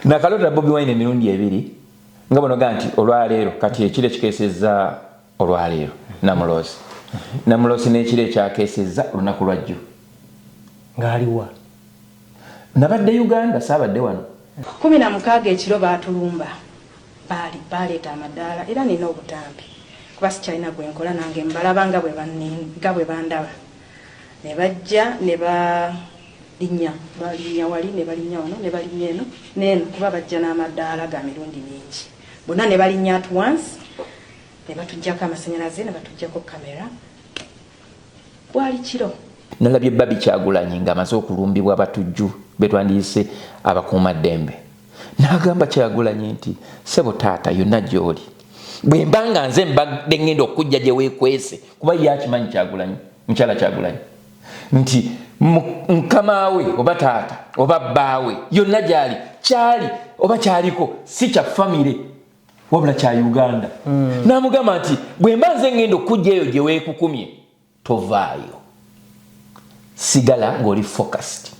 Nakalota Bobi Wine emirundi ebiri nga bono ganti olwaleero kati ekire kikeseza olwaleero Namulosi n'ekire kyakeseza lunaku lwajjo ngaliwa nabadde Uganda sabadde wano 16 ekiro batulumba baleeta amadaala era nina obutambi kuba sikyalina gwe nkola nange mbalabanga bwe bandaba ne bajja ne balinya wali ne balinya wano ne balinya eno neno kuba bajja n'amadaala ga mirundi mingi bonna ne balinya at once ne batujjako amasannyalaze ne batujjako kamera bwali kiro nalabye Babi Kyagulanyi ng'amaze okulumbibwa abatujju betwandiyise abakuuma ddembe n'agamba Kyagulanyi nti sebo taata yonna gy'oli bwe mbanga nze mbadde ngenda okujja gye weekwese kuba ye akimanyi Kyagulanyi mukyala Kyagulanyi nti mukamawe oba taata oba bbaawe yonna gyali kyali oba kyaliko si kya famire wabula kya Uganda n'amugamba nti bwe mba nze ngenda okujja eyo gye weekukumye tovaayo sigala ng'oli focused.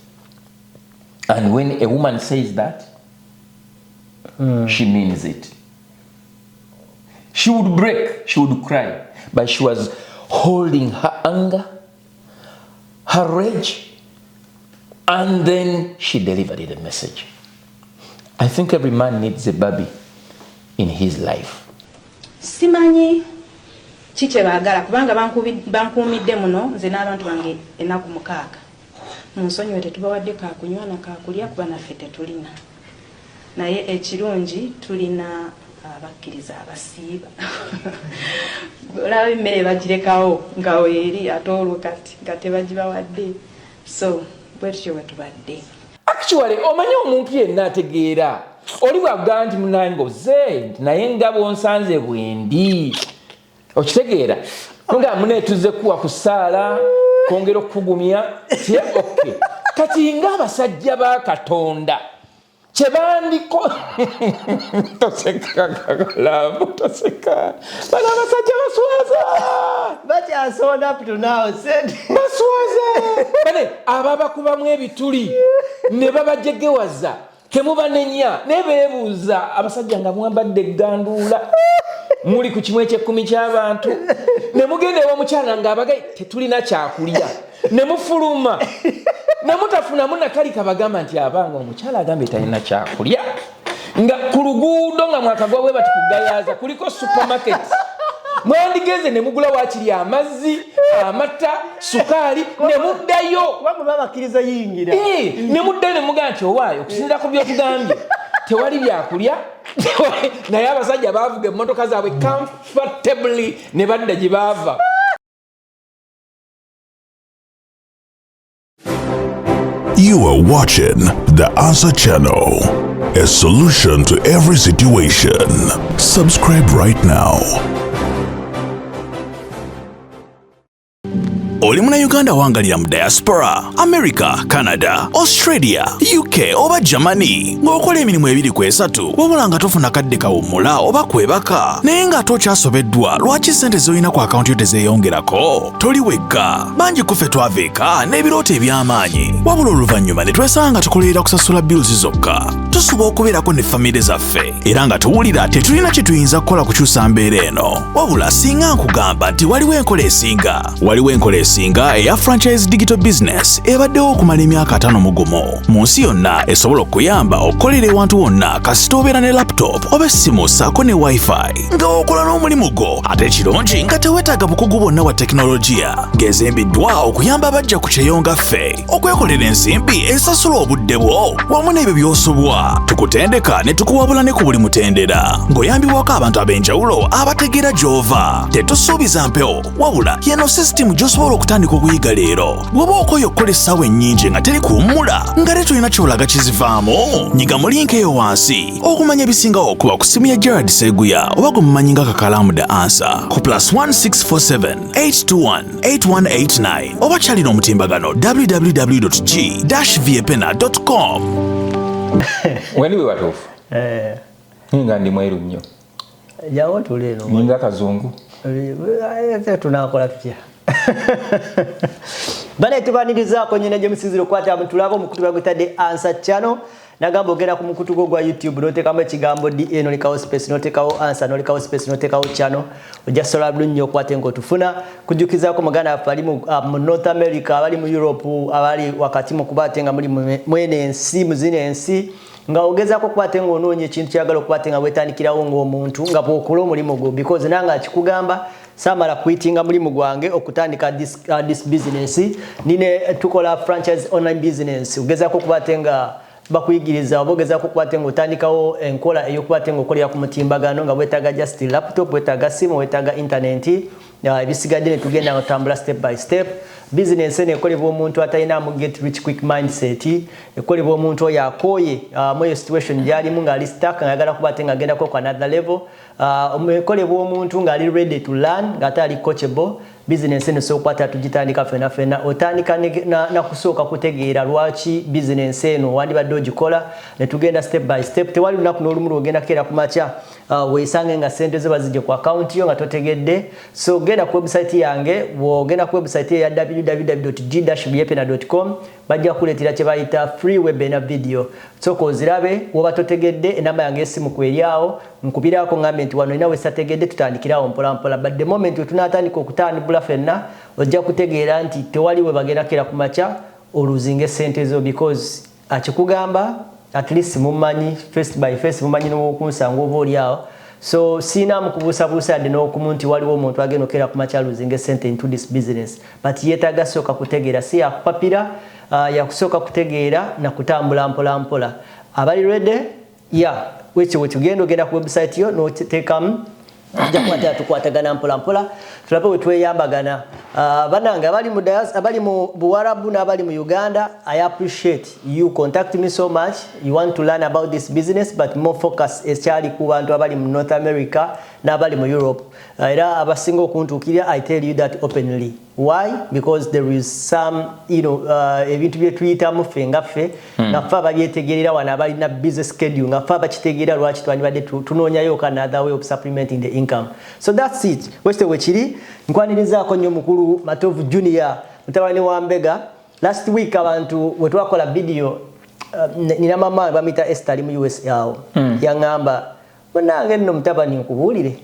And when a woman says that, she means it. She would break, she would cry, but she was holding her anger, her rage, and then she delivered the message. I think every man needs a Babi in his life. Simanyi chiche bagala kubanga bankuumidde muno nze n'abantu bange enaku 6 munsonyiwe tetubawadde kakunywa na kakulya kuba naffe tetulina naye ekirungi tulina abakkiriza abasiiba olaba emmere bagirekawo nga weeri ate olwo kati nga tebagibawadde so bwetutyo bwe tubadde. Actually omanyi omuntu yenna ategeera oli bwagamba nti munango ze naye nga bwonsanze bwendi okitegeera nga muneetuze kuwa ku ssaala kwongera okugumya ti okay kati nga abasajja ba Katonda kye bandiko toseka bano abasajja bakyasonda up to now baswaza bane ababakubamu ebituli ne babajegewaza temubanenya nebeebuuza abasajja nga mwambadde egganduula muli ku kimwe ky'ekkumi ky'abantu ne mugenda ew'omukyala ng'abagaye tetulina kyakulya ne mufuluma ne mutafunamu nakali kabagamba nti abanga omukyala agambe talina kyakulya nga ku luguudo nga mwakagwa bwe bati kugayaaza kuliko supermarket mwandigeze ne mugula waakiri amazzi amata sukaali ne muddayo babakkiriza yingira ne muddayo ne mugamba nti owaayo okusinziira ku byotugambye tewali byakulya naye abasajja baavuga emmotoka zaabwe comfortably ne badda gye baava. You are watching The Answer Channel, a solution to every situation. Subscribe right now. Oli muna Uganda wangalira mu diaspora, America, Canada, Australia, UK oba Germany ng'okola emirimu 2-3 wabula nga tofuna kadde kawummula oba kwebaka naye nga tokyasobeddwa lwaki ssente z'olina ku akaunti yo tezeeyongerako toli wekka bangi kuffe twaveeka n'ebirooto eby'amaanyi wabula oluvannyuma ne twesanga tukolerera kusasula bills zokka tusuba okubeerako ne famire zaffe era nga tuwulira tetulina kye tuyinza kukola kukyusa mbeera eno wabula singa nkugamba nti waliwo enkola esinga eya franchise digital business ebaddewo okumala emyaka 5 mugumu mu nsi yonna esobola okuyamba okukolera ewantu wonna kasita obeera ne laptop oba essimu ssaako ne wifi nga okola n'omulimu gwo ate ekirungi nga teweetaaga bukugu bwonna wa tekinologiya ng'ezimbiddwa okuyamba abajja ku kyeyonga ffe okwekolera ensimbi esasula obudde bwo wamu n'ebyo by'osobwa tukutendeka ne tukuwabula ne ku buli mutendera ng'oyambibwako abantu ab'enjawulo abategeera gy'ova tetusuubiza mpewo wabula yeno sisitimu gy'osobola okutandika okuyiga leero bw'oba okoye okukola essaawa ennyingi nga teri kuwummula nga tetulina kyolaga kizivaamu nyiga mu linka eyo wansi okumanya ebisingawo okuba ku simu ya Gerard Seguya oba gwe mumanyi nga Kakalamu The Answer ku +1647 821 8189 oba kyalina omutimbagano www.g-viepena.com. Wendi we watuufu nga ndi mweru nnyo yawo tuleno ninga kazungu tunakola tutya bane tubanirizaako nyine gye musiziro kwata abantu labo mu kutuba gwita The Answer Channel nagamba ogenda ku mukutu gwa YouTube n'otekamu ekigambo DA n'olekawo space n'otekawo answer n'olekawo space n'otekawo channel ojja sola bulungi okwate ng'otufuna kujjukizaako muganda waffe ali mu North America abali mu Europe abali wakati mu kubaate nga muli mwene ensi muzina ensi nga ogezaako kukwate ng'onoonya ekintu kyagala okukwate nga weetandikirawo ng'omuntu nga bw'okola omulimu gwo because nanga akikugamba samala kwitinga mulimu gwange okutandika this business nine tukola franchise online business ugezaako kukwate nga bakuyigiriza obogezaako kukwate ng'otandikawo enkola ey'okukwate ng'okolera ku mutimbagano nga weetaaga just laptop weetaaga simu weetaaga internet ebisigadde ne tugenda ng'otambula step by step business ene ekolebwa omuntu atalinamu get rich quick mindset ekolebwa omuntu oyo akooye mu situation gy'alimu ng'ali stuck ng'ayagala kuba nga agendako ku another level ekolebwa omuntu ng'ali ready to learn ng'ate ali coachable business ene sokwata tugitandika fena otandika na kusooka kutegeera lwaki business eno wandibadde ogikola ne tugenda step by step tewali lunaku n'olumu lwogenda keera ku makya weesange nga sente ze bazijje ku account yo nga totegedde so genda ku website yange wogenda ku website ya www.g-byepena.com bajja kuleetera kye bayita free webinar video so kozirabe woba totegedde enamba yange esimu kweriawo nkubiraako ngambe nti wano inawe sategedde tutandikirawo mpola but the moment wetunaatandika okutandibula fenna ojja kutegeera nti tewali we bagenda kera ku makya oluzinge sente zo because akikugamba at least mumanyi face by face mumanyi n'okunsanga oba oliawo so sina mukubuusabuusa yadde n'okumunti waliwo omuntu agenda okera ku makya luzinge sente into this business but yeetaaga sooka kutegeera si yakupapira yakusooka kutegeera na kutambula mpola abali ready wekyo wetugenda ogenda ku website yo n'oteekamu ojja kukwata tukwatagana mpola tulabe we tweyambagana banange abali mu Buwarabu n'abali mu Uganda I appreciate you contact me so much you want to learn about this business but more focus ekyali ku bantu abali mu North America n'abali mu Europe era abasinga okuntuukirira I tell you that openly why because there is some ebintu bye tuyitamu ffe nga ffe nga ffe ababyetegerera wano abalina busy schedule nga ffe abakitegeera lwaki twandibadde tunoonyayo another way of supplementing the income so that's it wekite wekiri nkwanirizaako nnyo mukulu Matovu Junior mutabani wa Mbega last week abantu we twakola video nina mama bamita Esther ali mu US yawo yaŋŋamba munange nno mutabani nkubuulire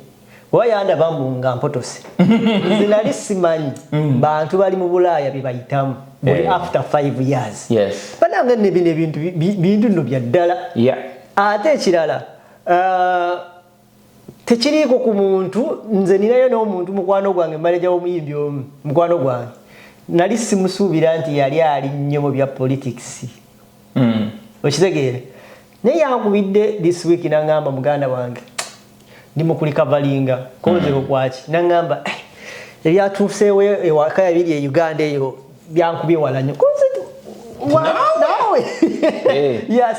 wayanda bambunga mpotose zinali simanyi bantu bali mu Bulaaya bibayitamu after 5 years banange nne bino bintu nno bya ddala ate ekirala tekiriiko ku muntu nze ninayo n'omuntu mukwano gwange manager w'omuyimbi omu mukwano gwange nali simusuubira nti yali ali nnyo mu bya politics okitegeere naye yankubidde this week n'aŋŋamba muganda wange ndi mu kulikavalinga konzero kwaki n'aŋŋamba ebyatuuseewo ewaka yabiri e Uganda eyo byankubye wala nnyo nawe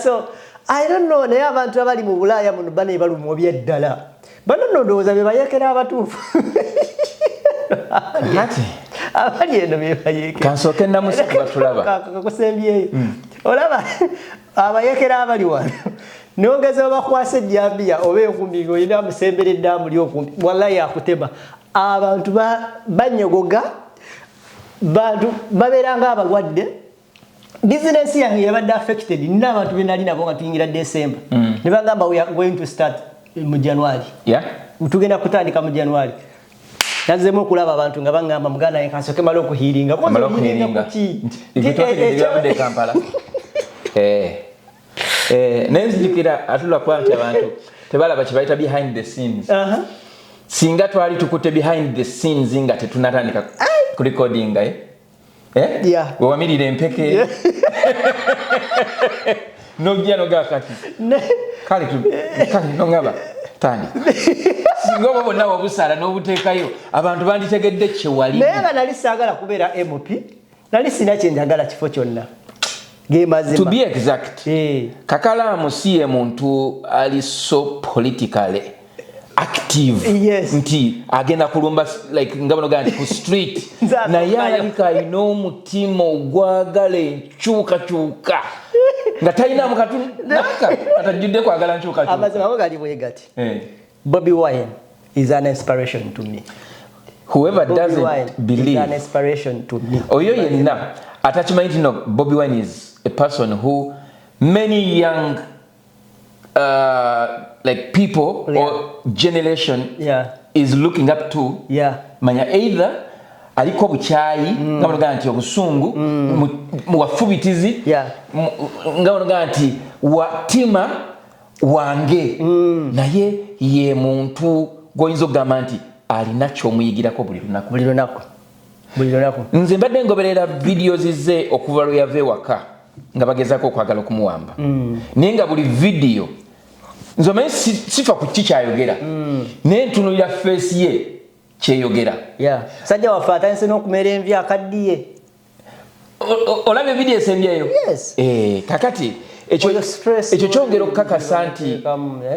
so I don't know naye abantu abali mu Bulaaya muno bane balumwa byeddala bano nno ndowooza be bayekera abatuufu abali eno be bayekera kansooke namusiku batulaba kakusembyeyo olaba abayekera abali wano nongeza bakwasa ejjambiya oba enkumbi ng'olina amusembera eddamu ly'okumbi wallahi akutema abantu banyogoga bantu babeeranga abalwadde bizinesi yange yabadde affected nina abantu benali nabo nga tuyingira December ne bagamba we are going to start mu January tugenda kutandika mu January nazemo okulaba abantu nga baŋŋamba muganda ye kansooke mala okuhiiringa byabudde Kampala nenzijukira atula kwa nti abantu tebalaba kye bayita behind the scenes singa twali tukutte behind the scenes nga tetunatandika ku recording wewamirira empeke nojja nogaa kati kale nongaba tani singa oba bonna wabusala n'obuteekayo abantu banditegedde kyewali naye nga nali saagala kubeera MP nali sina kyenjagala kifo kyonna to be exact Kakalamu si ye muntu ali so politically active nti agenda kulumba like ngabano gandi ku street naye alika alina omutima ogwagala enkyukakyuka nga talina mukatunaka atajjudde kwagala nkyukakyuka amazima gali bwe gati Bobby Wine is an inspiration to me. Whoever doesn't believe is an inspiration to me. Oyo yenna attachment no Bobby Wine is a person who many young like people or generation is looking up to manya either aliko buchayi ngabanoga nti obusungu mu wafubitizi ngabanoga nti watima wange naye ye muntu goyinzo gamba nti alina kyomuyigirako buli lunaku nze mbadde ngoberera videos ze okuva lwe yave waka nga bagezako okwagala okumuwamba naye nga buli video nzomanyi sifa ku kikyayogera naye ntunulira face ye kyeyogera sajja waffe atandise n'okumera envi akaddiye olabye video esembyeyo kakati ekyo kyongera okukakasa nti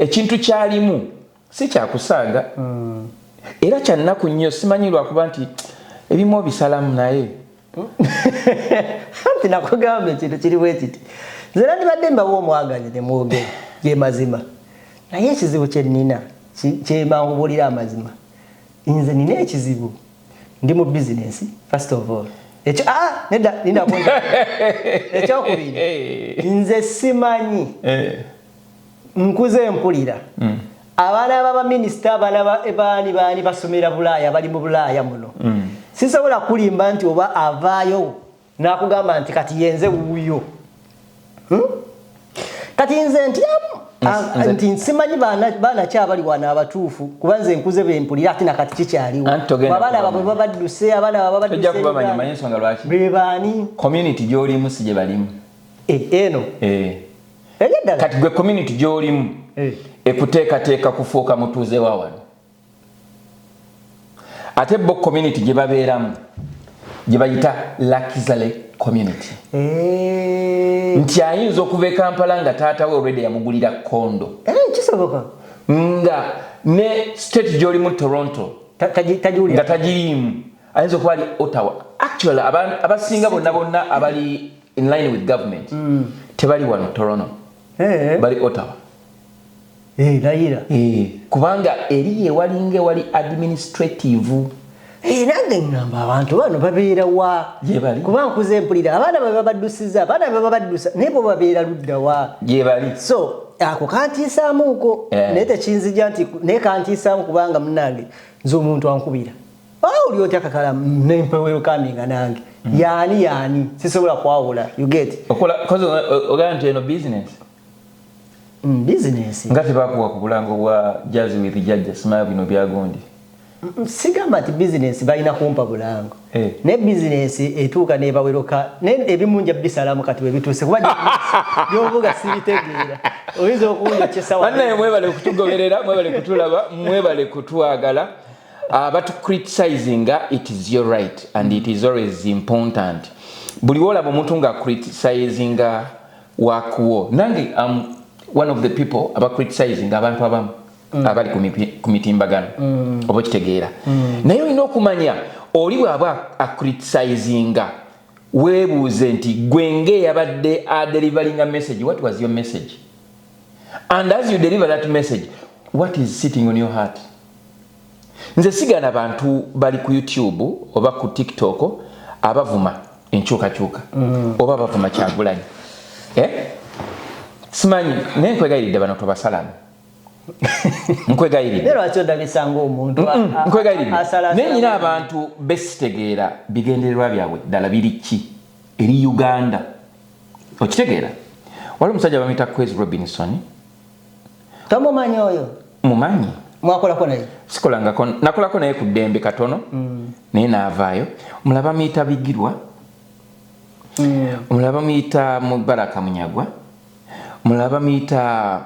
ekintu kyalimu si kyakusaaga era kyannaku nnyo simanyi lwakuba nti ebimu obisalamu naye anti nakugamba ekintu kiri bwe kiti nze nandibadde mbawo omwaganye ne mwogere ge mazima naye ekizibu kye nnina kyemangubulira amazima nze nina ekizibu ndi mu bizinesi first of all ekyo nedda ninakwenda ekyokubiri nze simanyi nkuze mpulira abaana b'abaminisita abaana baani basomera Bulaaya bali mu Bulaaya muno sisobola kulimba nti oba avaayo nakugamba nti kati yenze wuuyo kati nze nti nsimanyi baana kyabali wana abatuufu kuba nze nkuze bempulira ati nakati kikyaliwo abaana babwe babadduse abaana babadduse community gy'olimu si gye balimu eno kati gwe community gy'olimu ekuteekateeka kufuuka mutuuze wa wano ate bo community gye babeeramu gye bayita Lakizale community nti ayinza okuva e Kampala nga taata we already yamugulira kondo kisoboka nga ne state gy'oli mu Toronto nga tagiriimu ayinza okuba ali Ottawa actually abasinga bonna abali in line with government tebali wano Toronto bali Ottawa layira kubanga eri ewalinga ewali administrative nange ngamba abantu bano babeera wa kuba nkuze mpulira abaana babaddusiza abaana babaddusa naye bo babeera ludda wa so ako kantiisaamuuko naye tekinzija nti naye kantiisaamu kubanga munange nze omuntu ankubira oli otya kakala nempewekaminga nange yaani sisobola kwawula you get ogala nti eno business business nga tebakuwa ku bulango bwa Jazz with Jajja simaya bino byagundi sigamba nti business balina kumpa bulango ne business etuuka nebaweroka ebimunja bisalamu kati webituuse kuba byovuga sibitegeera oyinza okunja kyesawa naye mwebale kutugoberera mwebale kutulaba mwebale kutwagala but criticizing it is your right and it is always important buli wolaba omuntu nga criticizing wakuwo nange one of the people about criticizing abantu abamu abali ku mitimbagano oba kitegeera naye olina okumanya oli bw'aba acriticinga weebuuze nti gwenge yabadde delivering a message. What was your message? And as you deliver that message, what is sitting on your heart? Nze sigana abantu bali ku YouTube oba ku TikTok abavuma enkyukakyuka oba bavuma Kyagulanyi simanyi naye nkwegayiride bano tobasalamu nkwegayiride lero achoda bisango omuntu nkwegayiride naye nyina abantu besitegeera bigendererwa byabwe ddala biri ki eri Uganda okitegeera wali omusajja bamuyita Kwezi Robinson tamumanyi oyo mumanyi mwakolako naye sikolangako nakolako naye ku ddembe katono naye naavaayo mulaba muyita Bigirwa mulaba muyita Mubaraka Munyagwa mulaba muyita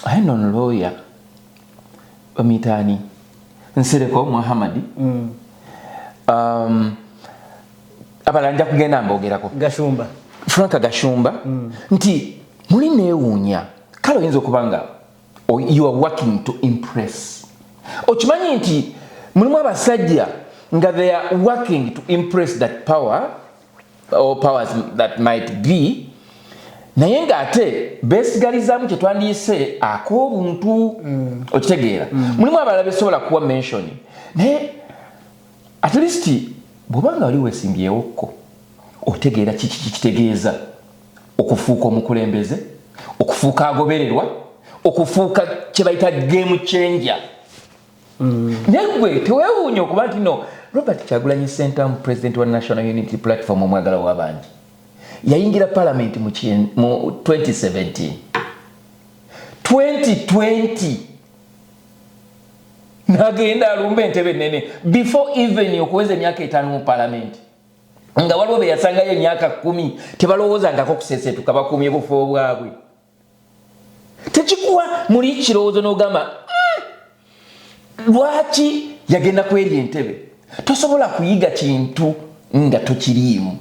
Henon Lawyer bamitani Nsereko Muhammad abalanja kugenda mbogerako Gashumba Franka Gashumba nti muli neewunya kale oyinza kubanga you are working to impress okimanyi nti mulimu abasajja nga they are working to impress that power or powers that might be naye nga ate besigalizaamu kye twandiise ak'obuntu okitegeera mulimu abalala besobola kuwa mention naye at least bw'obanga wali weesimbyewo otegeera kiki kitegeeza okufuuka omukulembeze, okufuuka agobererwa, okufuuka kye bayita game changer. Negwe teweewuunya okuba nti no Robert Kyagulanyi Ssentamu president wa National Unity Platform omwagala w'abangi yayingira parliament mu 2017. 2020 nagenda alumba entebe nene before even okuweza emyaka 5 mu parliament nga waliwo be yasangayo emyaka 10 tebalowoozangako kusesetuka bakumye bufo bwabwe. Tekikuwa muli kirowoozo n'ogamba lwaki yagenda kweri entebe. Tosobola kuyiga kintu nga tokiriimu,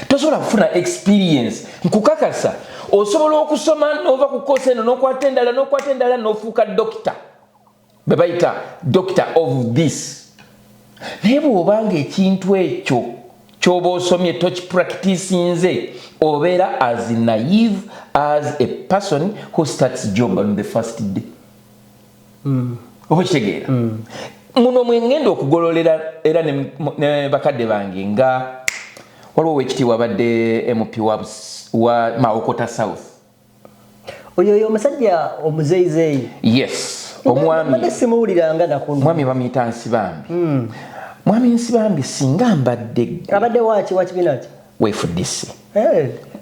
tosobola kufuna experience. Nkukakasa osobola okusoma nova ku course eno n'okwata endala n'ofuuka doctor, be bayita doctor of this. Naye bw'obanga ekintu ekyo ky'oba osomye tokipracticinze obeera as naive as a person who starts job on the first day. Oba kitegeera muno mwengenda okugololera era ne bakadde bange nga waliwo wekitiibwa abadde MP wa Mawokota South. Oyo omusajja omuzeyizeyi. Yes, omwami simuwuliranga nakunu. Mwami bamuyita Nsibambi. Mwami Nsibambi singa mbadde wakibina ki? WFDC.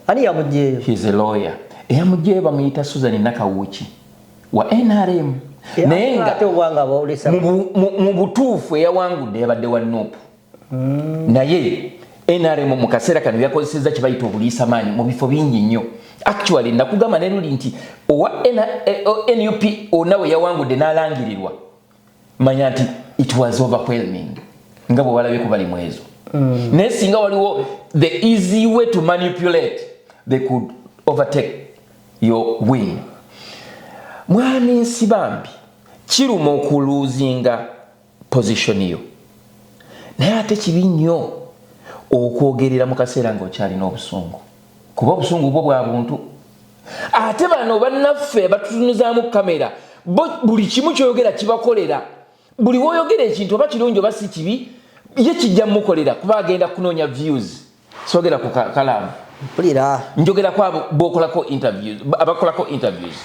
Ani yamugyeyo? He is a lawyer. Eyamugyeyo bamuyita Susan Nakawuki wa NRM. Naye nga mu butuufu eyawangudde yabadde wa NUP. Naye NRM mu kaseera kano yakozesezza kye bayita obuliisamaanyi mu bifo bingi nnyo. Actually nakugamba ne luli nti owa NUP onawe yawangudde n'alangirirwa manya nti it was overwhelming nga bwe balabye ku bali mwezo. Naye singa waliwo the easy way to manipulate they could overtake your win. Mwami Nsibambi kiruma okuluzinga position yo, naye ate kibi nnyo okwogerera mu kaseera ng'okyalina obusungu, kuba obusungu bwo bwa buntu. Ate bano bannaffe batutunuzaamu kamera buli kimu kyoyogera kibakolera. Buli woyogera ekintu oba kirungi oba si kibi ye kijja mukolera kuba agenda kunoonya views. Sogera ku kalaamu mpulira njogera kwabo bokolako interviews abakolako interviews.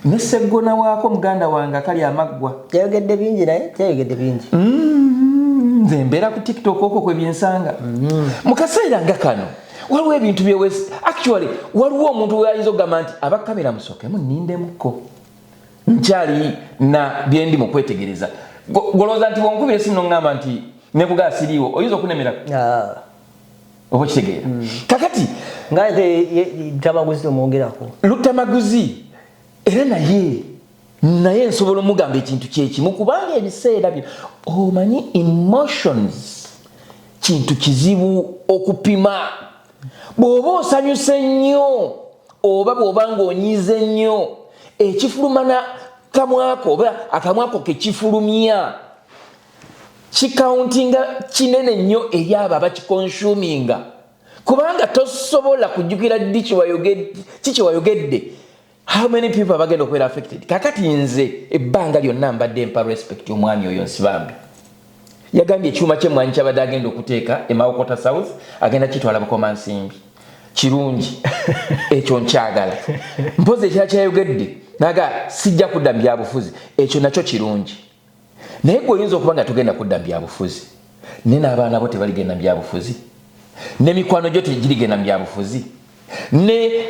Nesegona wako muganda wange akali amaggwa yayogedde bingi naye yayogedde bingi. Nze mbeera ku TikTok okwo kwe byensanga. Mu kaseera nga kano waliwo ebintu byewesi. Actually waliwo omuntu weyayinza okugamba nti abakamera musookemu nnindemuko nkyali na byendi mu kwetegereza. Golooza nti bwonkubira esimu n'oŋŋamba nti nekugaa siriiwo oyinza okunemera oba kitegeera. Kakati nga Lutamaguzi omwogerako Lutamaguzi era naye nsobola omugamba ekintu kyekimu kubanga ebiseera bino omanyi emotions kintu kizibu okupima. Bw'oba osanyuse nnyo oba bw'oba ng'onyize nnyo ekifulumana kamwako oba akamwako kekifulumya kikauntinga kinene nnyo eri abo abakikonsuminga kubanga tosobola kujjukira ddi kikiwayogedde. How many people abagenda okubeera affected? Kakati nze ebbanga lyonna mbadde mpa respect omwami oyo Nsibambi. Yagambye ekyuma ky'emmwanyi kyabadde agenda okuteeka e Mawokota South agenda kitwala Bukomansimbi. Kirungi ekyo nkyagala. Mpozi ekira kyayogedde naga sijja kudda mu byabufuzi ekyo nakyo kirungi. Naye gwe oyinza okuba nga tugenda kudda mu byabufuzi ne n'abaana bo tebaligenda mu byabufuzi ne mikwano gyo tegirigenda mu byabufuzi ne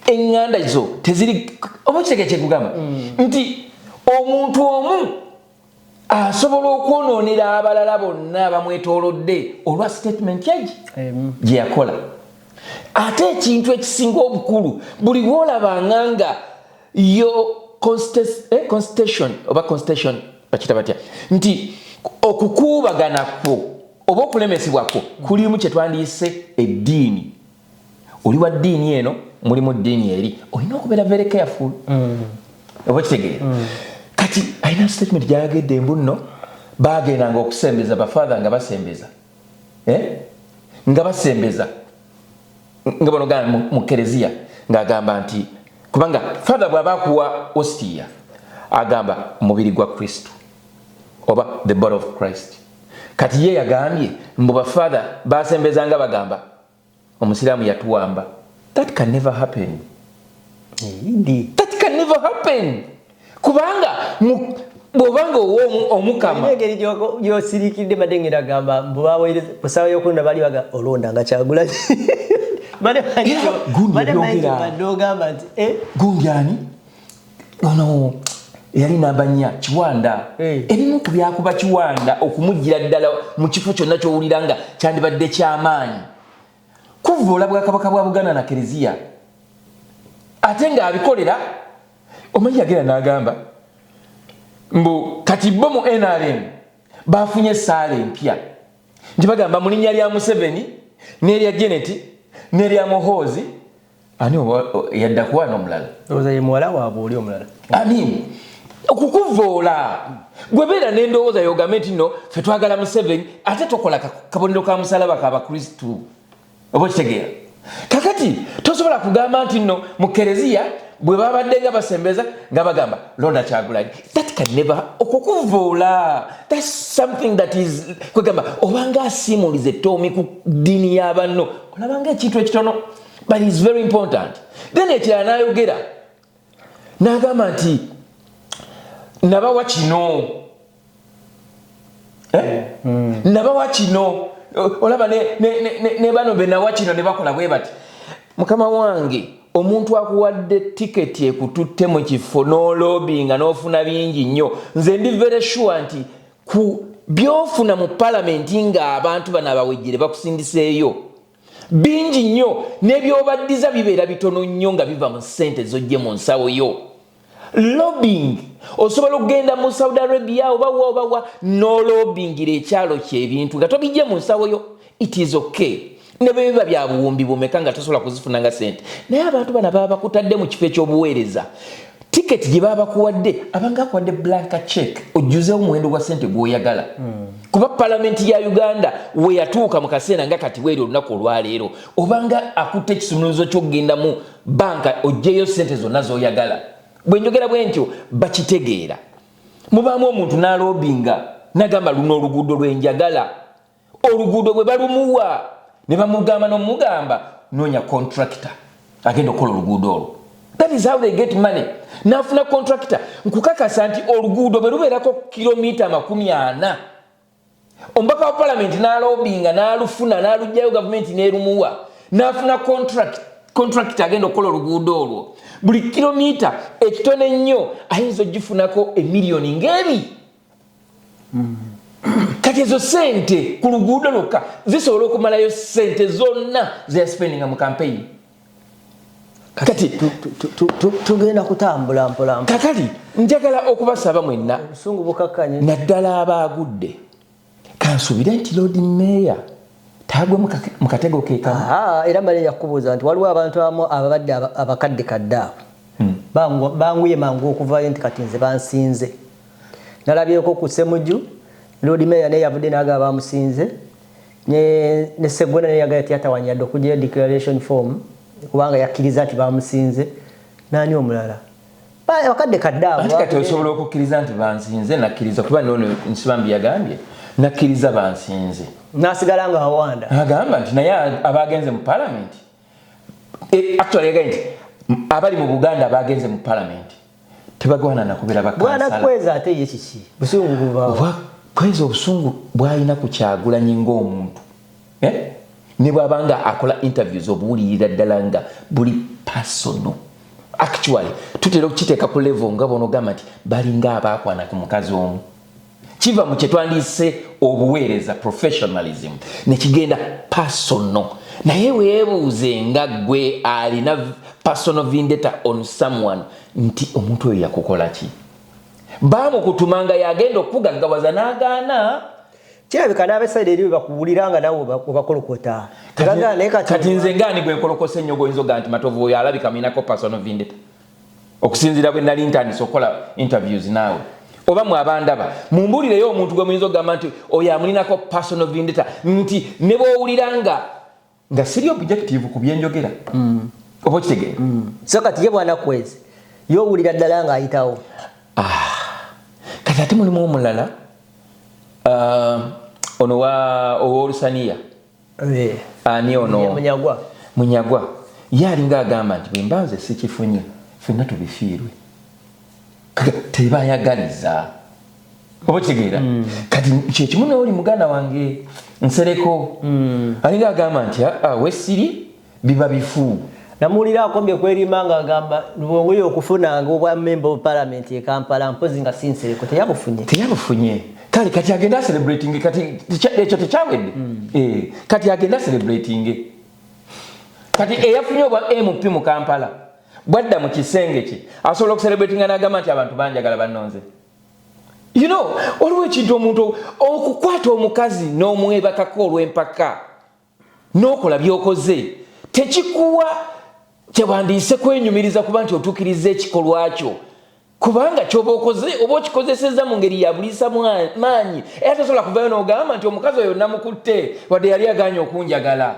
enganda zo teziri oba kitegeeza kyekugamba nti omuntu omu asobola okwonoonera abalala bonna abamwetoolodde olwa statement yagi gye yakola. Ate ekintu ekisinga obukulu buli bw'olabanga nga yo constitution oba constitution bakita batya nti okukuubagana kwo oba okulemesibwako kulimu kye twandiyise eddiini. Oli wa ddiini eno mulimu ddiini eri olina okubeera very careful oba kitegeera. Kati alina statement gyayagedde embu nno bagendanga okusembeza bafather nga basembeza nga bano gana mu kereziya ng'agamba nti kubanga father bw'aba akuwa ostia agamba mubiri gwa Kristo oba the body of Christ. Kati ye yagambye mbu bafather basembezanga bagamba omusiraamu yatuwamba That can never happen. Indeed. That can never happen. Kubanga bobanga omukama ngeri yo sirikide madengera gamba mbubawo ile kusawa yokunda bali baga olonda nga Kyagulanyi mane manjo madoga mati gunjani ono yali nabanya Kiwanda ebimu kubyakuba Kiwanda okumugira ddala mu kifo kyonna kyowuliranga kyandibadde kyamaanyi kuvoola bwa kabaka bwa Buganda na Kereziya ate nga abikolera omanyi yagera n'agamba mbu kati bo mu NRM bafunye saale mpya nti bagamba mu linnya lya Museveni n'erya Janet n'erya Muhoozi ani yadda kuwana omulala oza ye muwala waabwe oli omulala ani okukuvoola gwe beera n'endowooza yogambe nti nno ffe twagala Museveni ate tokola kabonero ka musalaba k'Abakristu oba kitegeera kakati tosobola kugamba nti nno mu Kereziya bwe babadde nga basembeza nga bagamba londa Kyagulanyi. That can never okukuvoola. That's something that is kwegamba obanga asimulize Tommy ku dini y'abanno olabanga ekintu ekitono but it's very important. Then ekirala n'ayogera n'agamba nti nabawa kino nabawa kino olaba ne bano be nawa kino ne bakola bwe bati mukama wange omuntu akuwadde tiketi ekututte mu kifo n'olobinga n'ofuna bingi nnyo nze ndi very sure nti ku byofuna mu palamenti ng'abantu bano abawejjere bakusindiseeyo bingi nnyo n'ebyobaddiza bibeera bitono nnyo nga biva mu ssente zojje mu nsawo yo. Lobbying osobola okugenda mu Saudi Arabia obawa n'olobingira ekyalo ky'ebintu nga tobijje mu nsawo yo. It is okay. Ne biba bya buwumbi bumeka nga tosobola kuzifuna nga sente naye abantu bana baba bakutadde mu kifo ekyobuweereza ticket gye baba bakuwadde abanga akuwadde blanka check ojjuzeewo omuwendo gwa sente gw'oyagala kuba palamenti ya Uganda we yatuuka mu kaseera nga kati bweri olunaku olwaleero obanga akutte ekisumuluzo ky'okugenda mu banka oggyeyo sente zonna z'oyagala bwe njogera bwe ntyo bakitegeera mubaamu omuntu n'alobinga n'agamba luno oluguudo lwenjagala oluguudo bwe balumuwa ne bamugamba n'omugamba noonya contractor agenda okukola oluguudo olwo. That is how they get money. N'afuna contractor nkukakasa nti oluguudo bwe lubeerako kilomita 40 omubaka wa palamenti n'alobinga n'alufuna n'alugjayo gavumenti n'erumuwa n'afuna contractor agenda okukola oluguudo olwo buli kilomita ekitone ennyo ayinza ogifunako emiliyoni ng'ebi. Kati ezo sente ku luguudo lwokka zisobola okumalayo sente zonna ze spending mu campaign. Kati tugenda kutambula mpola. Kakati njagala okubasaba mwenna obusungu bukakkanye naddala abaagudde kansubira nti Lord Mayor tagwe mu katego ke kamu. Era mbale yakubuuza nti waliwo abantu abamu ababadde abakadde kadda banguye mangu okuvayo nti kati nze bansinze nalabyeko ku Ssemujju Lord Mayor ne yavudde naga bamusinze ne Segona ne yaga yatawanyadde okujja declaration form kubanga yakkiriza nti bamusinze nani omulala bakadde kaddaabo kati osobola okukkiriza nti bansinze nakkiriza kuba nono Nsibambi yagambye nakkiriza bansinze nasigala nga awanda agamba nti naye abagenze mu parliament actually yagambye nti abali mu Buganda abagenze mu parliament tebagwana nakubira bakansala bwana kweza ate ye kiki busungu bubaawo kweza obusungu bwalina ku Kyagulanyi ng'omuntu ne bwabanga akola interviews obuwulirira ddala nga buli personal. Actually tutera okukiteeka ku level nga bono gamba nti balinga abaakwana ku mukazi omu kiva mu kye twandise obuweereza professionalism ne kigenda personal naye weebuuze nga gwe alina personal vendetta on someone nti omuntu oyo yakukola ki baamukutumanga yagenda okugaggawaza n'agaana kirabika n'abesaide eri bakuwuliranga nawe obakolokota kati nze ngaani gwe nkolokose ennyo goyinza oga nti Matovu oyo alabika mulinako personal vendetta okusinziira bwe nali ntandise okukola interviews naawe oba mwabandaba mumbuulireyo omuntu gwe muyinza okugamba nti oyo amulinako personal vendetta nti ne bw'owuliranga nga siri objective ku byenjogera oba okitegeera so kati ye bwana kwezi y'owulira ddala ng'ayitawo kati ate mulimu omulala ono wa Owolusaniya ani ono Munyagwa yalinga agamba nti bwembanze sikifunye ffenna tubifiirwe tebayagaliza oba kitegeera kati kyekimu n'oli muganda wange nsereko alinga agamba nti wesiri biba bifu namuwulira akombye kwerima nga agamba lubongoyo okufunanga obwa member of parliament e Kampala mpozi nga sinsereko teyabufunye kale kati agenda celebrating kati ekyo tekyawedde kati agenda celebrating kati eyafunye obwa MP mu Kampala bwadda mu kisenge kye asobola okucelebratinga n'agamba nti abantu banjagala bannonze waliwo ekintu omuntu okukwata omukazi n'omwebakako olw'empaka n'okola by'okoze tekikuwa kyewandiise kwenyumiriza kuba nti otuukiriza ekikolwa kyo kubanga kyoba okoze oba okikozesezza mu ngeri ya buliisa maanyi era tosobola kuvayo n'ogamba nti omukazi oyo namukutte wadde yali aganye okunjagala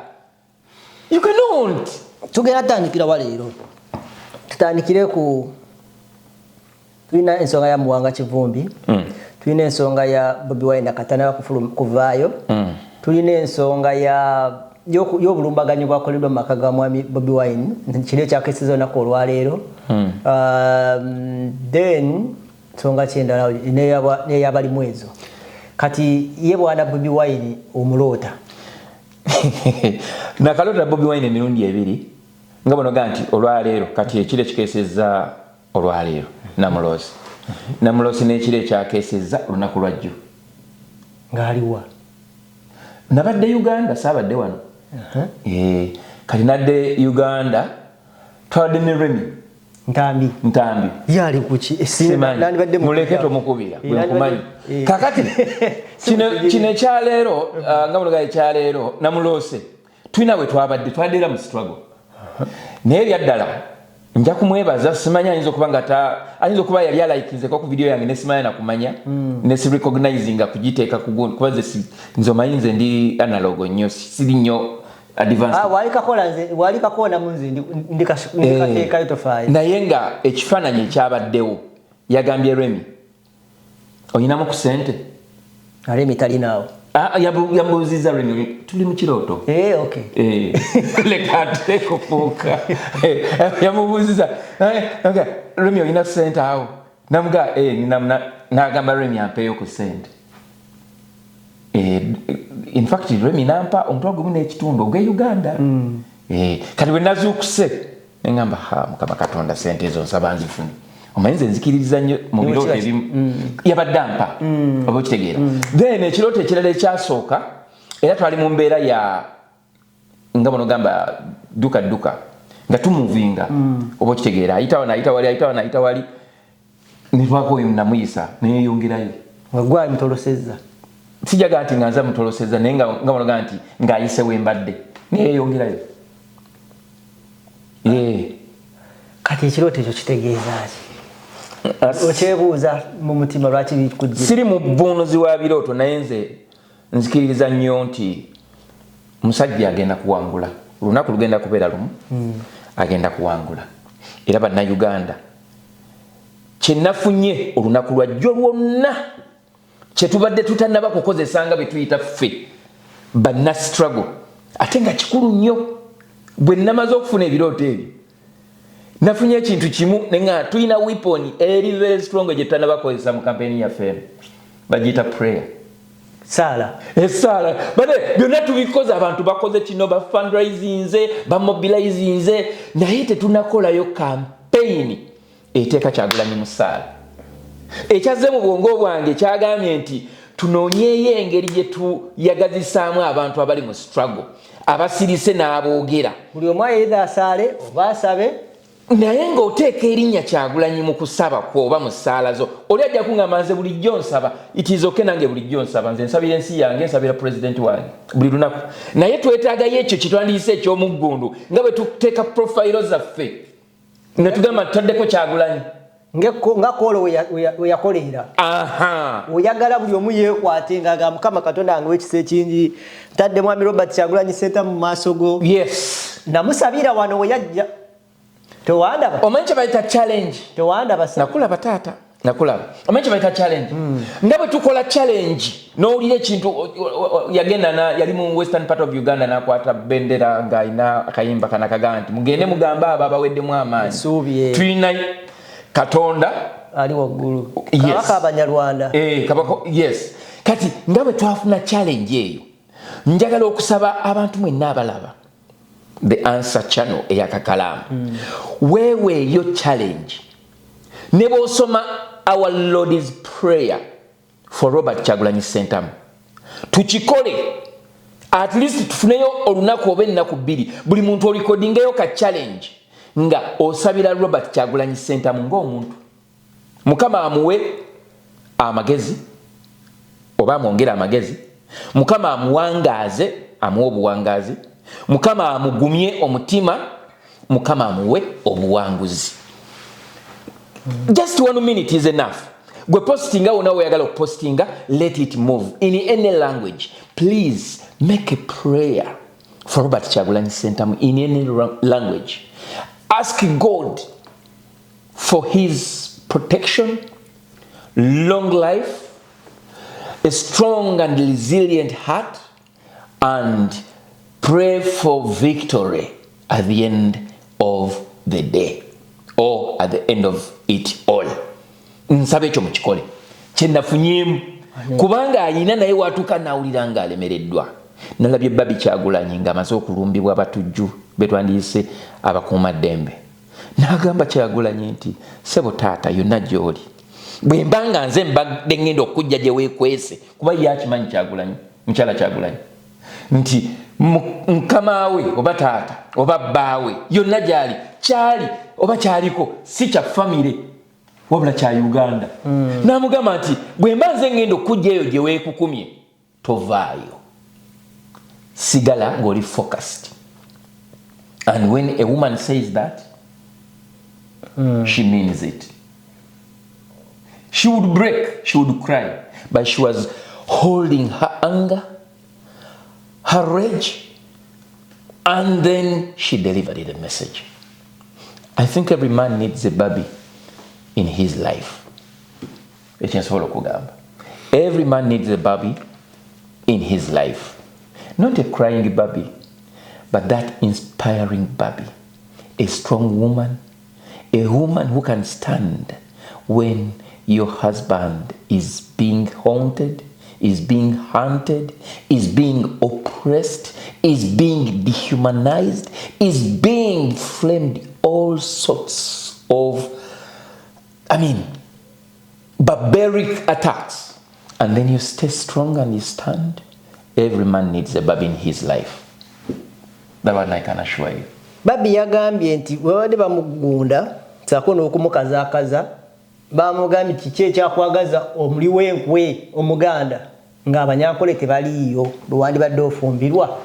you cannot. Tugenda tutandikira wa leero tutandikire ku tulina ensonga ya Muwanga Kivumbi tulina ensonga ya Bobi Wine katana kuvaayo tulina ensonga y'obulumbaganyi bwakoleddwa mu maka ga mwami Bobi Wine kiri ekyakeseza olunaku olwaleero then nsonga kyendala neyabalimu ezo kati ye bwana Bobi Wine omuloota nakalota Bobi Wine emirundi ebiri nga bonoga nti olwaleero kati ekire kikeseza olwaleero namulosi n'ekire ekyakeseza olunaku lwajjo ng'aliwa nabadde Uganda saabadde wano kati nadde Uganda twadde ne Remi Ntambi yali kuki muleke tomukubira bwenkumanyi kakati kino ekyaleero nga bonoga ekyaleero namulose tulina bwe twaddera mu struggle naye byaddala nja kumwebaza simanyi ayinza okuba nga ayinza okuba yali alaikizeko ku video yange nesimanya nakumanya nesirecognizing kugiteeka kuba nze omanyi nze ndi analogo nnyo siri nnyo walikakona munzi ndikateekayo tofaayo naye nga ekifaananyi ekyabaddewo yagambye Remi oyinamu ku sente Remi talinaawo yamubuuziza Remi tuli mu kirooto leka atekufuuka yamubuuziza Remi oyina sente awo namuga n'agamba Remi ampeeyo ku sente in fact Remi nampa omutwalo gumu n'ekitundu ogw'e Uganda kati bwe nazuukuse neŋŋamba Mukama Katonda sente ezo nsaba nzifune omanyi nze nzikiririza nnyo mu birooto ebimu yabadde ampa oba okitegeera then ekirooto ekirala ekyasooka era twali mu mbeera ya nga bono gamba duka nga tumuvinga oba okitegeera ayita wali netwako oyo namuyisa neyeyongerayo wagwali mutolosezza sijaga nti nga nza mutolosezza naye nga bonoga nti ng'ayise wembadde neyeyongerayo kati ekirooto ekyo kitegeeza ki okyebuuza mu mutima lwaki bikujjira siri mu buunuzi wa birooto naye nze nzikiririza nnyo nti musajja agenda kuwangula olunaku lugenda kubeera lumu agenda kuwangula era bannayuganda kyenafunye olunaku lwajjo lwonna kyetubadde tutannaba kukozesa nga bwe tuyita ffe banna struggle ate nga kikulu nnyo bwe namaze okufuna ebirooto ebyo nafunye ekintu kimu nenga tulina weapon eri very strong gye tutannaba kukozesa mu kampeni yaffe bagiyita prayer sala bade byonna tubikoze abantu bakoze kino ba fundraisinze ba mobilizinze naye tetunakolayo campaign eteeka Kyagulanyi mu sala ekyaze mu bwongo bwange kyagambye nti tunoonyeyo engeri gye tuyagazisaamu abantu abali mu struggle abasirise n'aboogera buli omu ayitha asaale oba asabe naye ng'oteeka erinnya Kyagulanyi mu kusaba kwo oba mu ssaala zo oli ajja kuŋŋamba nze bulijjo nsaba itiizoke nange bulijjo nsaba nze nsabira ensi yange nsabira pulezidenti wange buli lunaku naye twetaagayo ekyo kyetwandiise eky'omuggundu nga bwe tuteeka profayiro zaffe ne tugamba tutaddeko Kyagulanyi nga kolo weyakolera oyagala buli omu yeekwate ng'agamba Mukama Katonda wange w'ekisa ekingi ntadde mwami Robert Kyagulanyi senta mu maaso go namusabira wano we yajja tewandaba omanyi kye bayita challenge tewandaba nakulaba taata nakulaba omanyi kye challenge nga bwe tukola challenge n'owulira ekintu yagenda yali mu western part of Uganda n'akwata bendera ng'alina akayimba kanakaga nti mugende mugambe abo abaweddemu amaanyi tulina Katonda ali waggulu kabaka abanyarwanda kabaka yes kati nga bwe twafuna challenge eyo njagala okusaba abantu mwenna abalaba The Answer Channel eyakakalaamu weeweeyo challenge ne bw'osoma our Lord's Prayer for Robert Kyagulanyi Ssentamu tukikole at least tufuneyo olunaku oba ennaku bbiri buli muntu olikodingeyo ka challenge nga osabira Robert Kyagulanyi Ssentamu ng'omuntu Mukama amuwe amagezi oba amwongere amagezi Mukama amuwangaaze amuwe obuwangaazi Mukama amugumye omutima Mukama amuwe obuwanguzi Just 1 minute is enough. Gwe postinga wona oyagala postinga, let it move in any language. Please make a prayer for Robert Kyagulanyi Ssentamu in any language. Ask God for his protection, long life, a strong and resilient heart, and pray for victory at the end of the day. Or at the end of it all. Nsabe ekyo mukikole. Kyenafunyemu. Kubanga ayina naye watuuka n'awulira ng'alemereddwa. Nalabye Babi Kyagulanyi ng'amaze okulumbibwa abatujju betwandiise abakuumaddembe. N'agamba Kyagulanyi nti sebo taata yonna gy'oli. Bwe mba nga nze mbadde ngenda okujja gye weekwese kuba ye akimanyi Kyagulanyi, mukyala Kyagulanyi. Nti mukama we oba taata oba bbaawe yonna gy'ali kyali oba kyaliko si kya famire wabula kya Uganda n'amugamba nti bwe mba nze ngenda okujja eyo gye weekukumye tovaayo sigala ng'oli focused. And when a woman says that she means it. She would break, she would cry, but she was holding her anger, her rage, and then she delivered the message. I think every man needs a Babi in his life. Every man needs a Babi in his life. Not a crying Babi, but that inspiring Babi. A strong woman, a woman who can stand when your husband is being haunted, is being hunted, is being oppressed, is being dehumanized, is being flamed all sorts of, barbaric attacks. And then you stay strong and you stand. Every man needs a Babi in his life. That one I can assure you. Babi yagambye nti wabadde bamugunda sako n'okumukazaakaza bamugambye kiki ekyakwagaza omuli w'enkwe omuganda ng'abanyankole tebaliiyo lwandibadde ofumbirwa.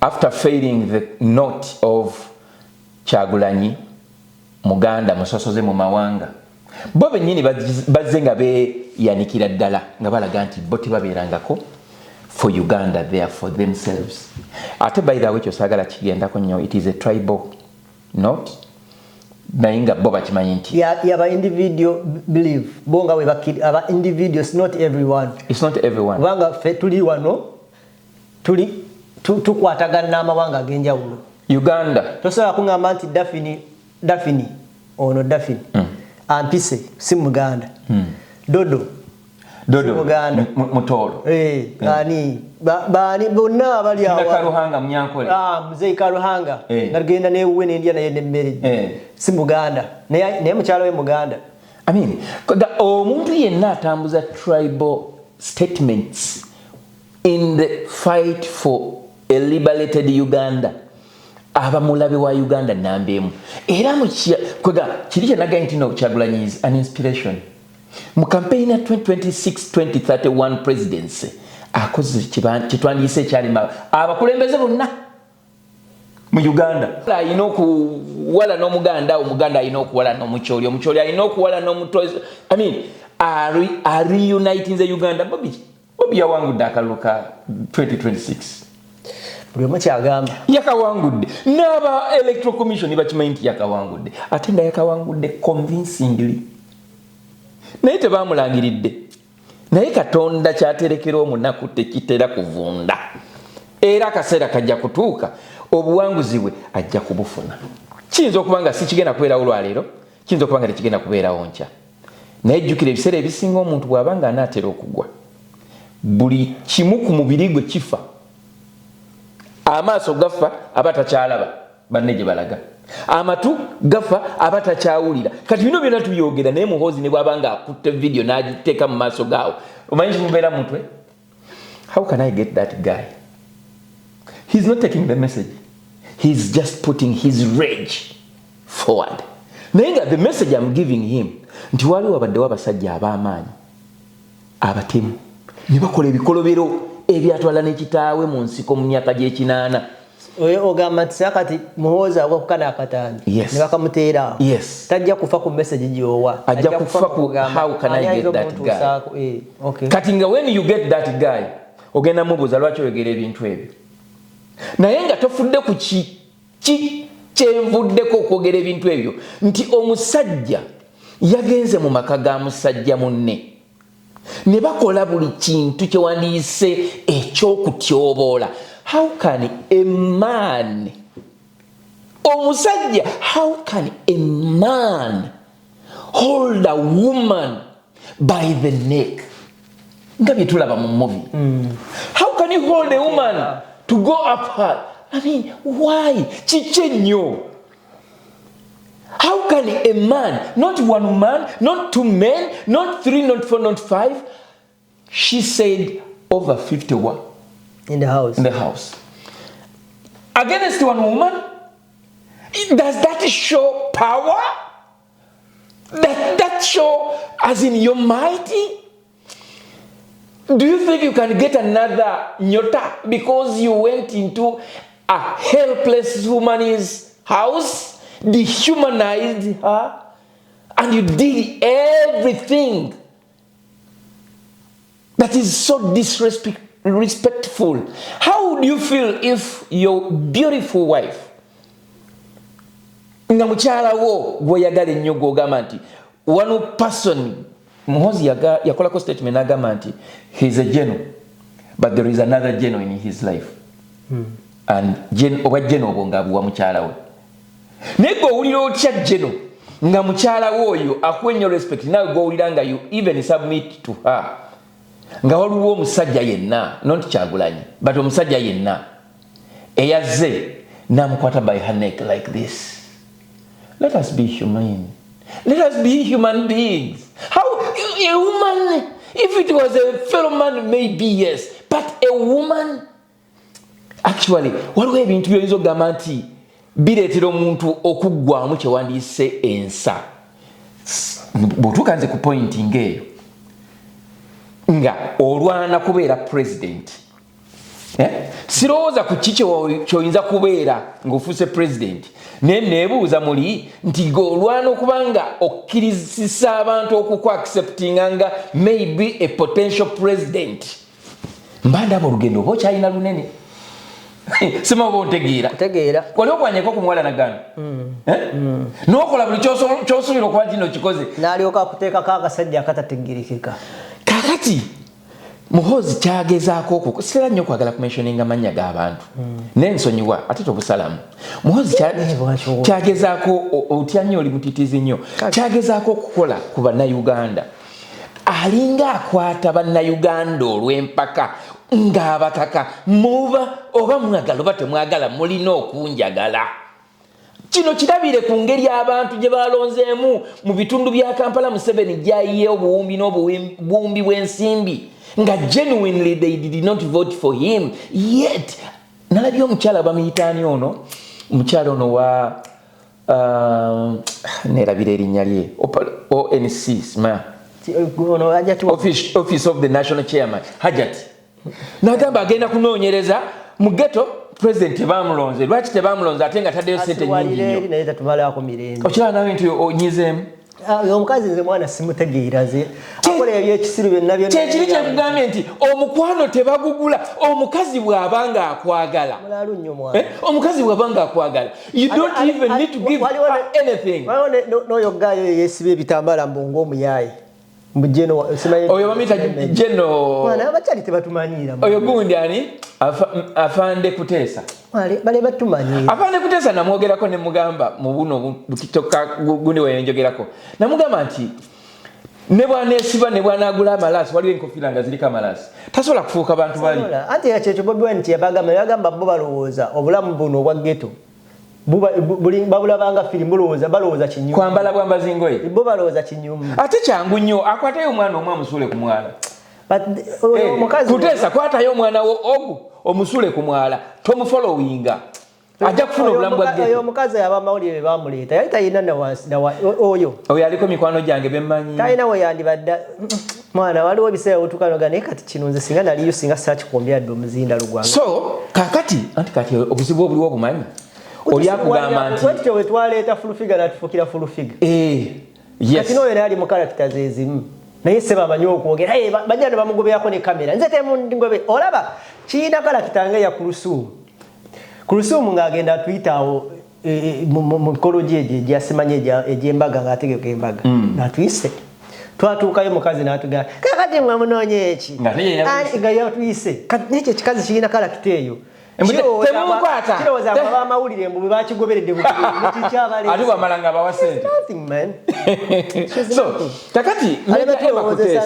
After failing the note of Kyagulanyi muganda musosoze mu mawanga bo bennyini bazze nga beeyanikira ddala nga balaga nti bo tebabeerangako for Uganda, they are for themselves. Ate by the way kyosaagala kigendako nnyo, it is a tribal note naye nga bo bakimanyi nti yaba individual believe bonga we bakiri aba individuals, not everyone. It's not everyone. Kubanga ffe tuli wano tuli tukwatagana n'amawanga ag'enjawulo. Uganda tosobola kuŋŋamba nti Dafini ono Dafini ampise si Muganda. Dodo Muganda Mutoro ani bani bonna abali awo Karuhanga Munyankole Mzee Karuhanga nagenda newe n'endya naye nemmere si Muganda naye mukyalo we Muganda. Omuntu yenna atambuza tribal statements in the fight for a liberated Uganda aba mulabe wa Uganda nambeemu era kiri kyenagaye nti no Kyagulanyi is an inspiration. Mu campaign ya 2026-2031 presidency akoze kitwandiise ekyalima abakulembeze bonna mu Uganda. Ayina okuwala n'omuganda, omuganda ayina okuwala n'omukyoli, omukyoli ayina okuwala n'omutozi. Are reuniting the Uganda. Bobi yawangudde akalulu ka 2026. Buli omu kyagamba yakawangudde n'aba electoral commission bakimanyi nti yakawangudde ate nga yakawangudde convincingly. naye tebamulangiridde naye Katonda kyaterekera omunaku tekitera kuvunda era akaseera kajja kutuuka obuwanguzi bwe ajja kubufuna kiyinza okuba nga si kigenda kubeerawo olwaleero kiyinza okuba nga tekigenda kubeerawo nkya naye jjukira ebiseera ebisinga omuntu bw'aba nga anaatera okugwa buli kimu ku mubiri gwe kifa amaaso gafa aba takyalaba banne gye balaga amatu gafa aba takyawulira kati bino byonna tubyogera naye Muhoozi ne bw'aba nga akutte video n'agiteeka mu maaso gaawo omanyi kimubeera mutwe how can I get that guy he's not taking the message he's just putting his rage forward naye nga the message I'm giving him nti waliwo abaddewo abasajja ab'amaanyi abatemu ne bakola ebikolobero ebyatwala n'ekitaawe mu nsiko mu myaka gy'ekinaana ogamba nti sakati Muhoozi agwakukana akatambi ne bakamuteera tajja kufa ku message gyowa ajja kufa ku how can I get that guy kati nga when you get that guy ogenda mubuuza lwaki oyogera ebintu ebyo naye nga tofudde ku kyenvuddeko okwogera ebintu ebyo nti omusajja yagenze mu maka ga musajja munne ne bakola buli kintu kye wandiise ekyokutyoboola how can a man omusajja how can a man hold a woman by the neck nga bye tulaba mu movie how can you hold a woman to go up her I mean why kiki nnyo how can a man not one man not two men not three not four not five she said over 51 in the house against one woman does that show power that show as in your mighty do you think you can get another nyota because you went into a helpless woman's house dehumanized her and you did everything that is so disrespectful. How would you feel if your beautiful wife nga mukyala wo gweyagala ennyo gw'ogamba nti one person Muhoozi yakolako statement n'agamba nti he's a general but there is another general in his life and oba general obwo ng'abuwa mukyala we naye gw'owulira otya general nga mukyala we oyo akuwa ennyo respect nawe gw'owulira nga you even submit to her nga waliwo omusajja yenna not Kyagulanyi but omusajja yenna eyazze n'amukwata by her neck like this. Let us be humane. Let us be human beings. How a woman, if it was a fellow man, maybe yes, but a woman, actually, waliwo ebintu by'oyinza okugamba nti bireetera omuntu okuggwamu kye wandiise ensa. Bw'otuuka nze ku pointi ng'eyo nga olwana kubeera president sirowooza ku kiki ky'oyinza kubeera ng'ofuuse president naye neebuuza muli nti ng'olwana okuba nga okkirizisa abantu okuku acceptinga nga maybe a potential president mba ndaba olugendo oba okyalina lunene sima oba ontegeera wali okwanyeko ku muwala nagano n'okola buli ky'osuubira okuba nti nokikoze n'alyoka akuteekako akasajja akatategerekeka. Kakati Muhoozi kyagezaako okwo sira nnyo okwagala kumentioninga amannya g'abantu n'ensonyiwa ate tobusalamu. Muhoozi kyagezaako otya nnyo oli mutitizi nnyo kyagezaako okukola ku bannayuganda alinga akwata bannayuganda olw'empaka ng'abakaka muba oba mwagala oba temwagala mulina okunjagala. Kino kirabire ku ngeri abantu gye balonzeemu mu bitundu bya Kampala Museveni gy'ayiye obuwumbi n'obuwumbi bw'ensimbi nga genuinely they did not vote for him yet nalabye omukyala bamuyitaani ono omukyala ono wa neerabira erinnya lye ONC Office of the National Chairman Hajat n'agamba agenda kunoonyereza mu ghetto president tebamulonze lwaki tebamulonze ate nga taddeyo ssente nnyingi nnyo okiraba nawe nti onyizeemu omukazi nze mwana simutegeera ze akola ebyekisiru byonna kyekiri kyekugambye nti omukwano tebagugula omukazi bw'aba nga akwagala omukazi bw'aba nga akwagala you don't even need to give her anything. n'oyo gaayo yeesiba ebitambaala mbongo omuyaaye Mujeno simaye oyo bamita General mwana abachali tebatumanyira oyo gundi ani afande Kuteesa bale batumanyira afande Kuteesa namwogerako ne mugamba mu buno bukitoka gundi weyenjogerako namugamba nti ne bwanesiba ne bwanagula amalasi waliwo enkofira nga zirika amalasi tasobola kufuuka bantu bali ate yakyecho Bobi Wine yabagamba bo balowooza obulamu buno obwa ghetto babulabanga firimu balowooza kinyumu kwambala bwambazi ngoye bo balowooza kinyumu ate kyangu nnyo akwatayo omwana omwe amusule ku mwala Kuteesa kwatayo omwana wo ogu omusule ku mwala tomufollowinga ajja kufuna obulamu bwa ghetto oyo omukazi abamawulire bamuleeta yali talina oyo aliko mikwano gyange bemmanyi talina we yandibadde mwana waliwo ebiseera wetukanoga naye kati kino nze singa naliyo singa sakikumbya dde omuzinda lugwanga so kakati anti kati obuzibu obuliwo obumanyi oli akugamba nti wetyo wetwaleeta fulufiga natufukira fulufiga yes kati n'oyo naali mu karakita zezimu naye seba amanyi okwogera bajja ne bamugoberako ne kamera nze temungobe olaba kiina karakita nga eya kulusuumu ng'agenda atuyitaawo mu mikolo gye gyasimanye egy'embaga ng'ategeka embaga natuyise twatuukayo mukazi n'atugamba kakati mwe munoonya eki nga yatuyise nekyo ekikazi kirina karakita eyo kirowooza abamawulire mbu bwe bakigoberedde ate bwamala nga bawa sente so kakati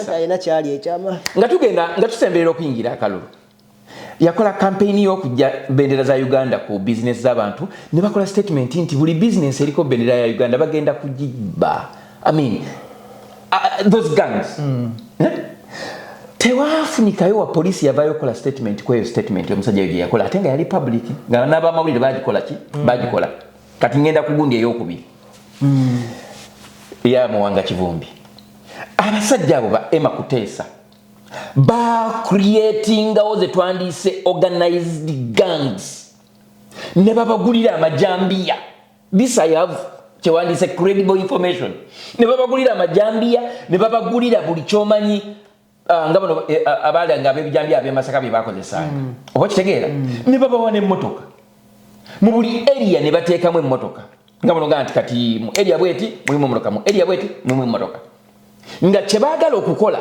alina kyali ekyama nga tusemberera okuyingira akalulu yakola kampeyini y'okujja bendera za Uganda ku bizinesi z'abantu ne bakola statement nti buli bizinesi eriko bendera ya Uganda bagenda kugiba those gangs tewafunikayo wa polisi yavayo kola statement kweyo statement omusajja yeyo yakola ate nga yali public nga n'abamawulire bagikola ki bagikola kati ngenda kugundi ey'okubiri ya Muwanga Kivumbi abasajja abo ba Emma Kuteesa ba creating ze twandise organized gangs ne babagulira amajambiya this I have kyewandise credible information ne babagulira amajambiya ne babagulira buli kyomanyi ngabano abali nga abebijambiya abemasaka bye bakozesanga oba kitegeera ne babawa n'emmotoka mu buli area ne bateekamu emmotoka ngabano nga nti kati mu area bweti mulimu emmotoka mu area bweti mulimu emmotoka nga kyebaagala okukola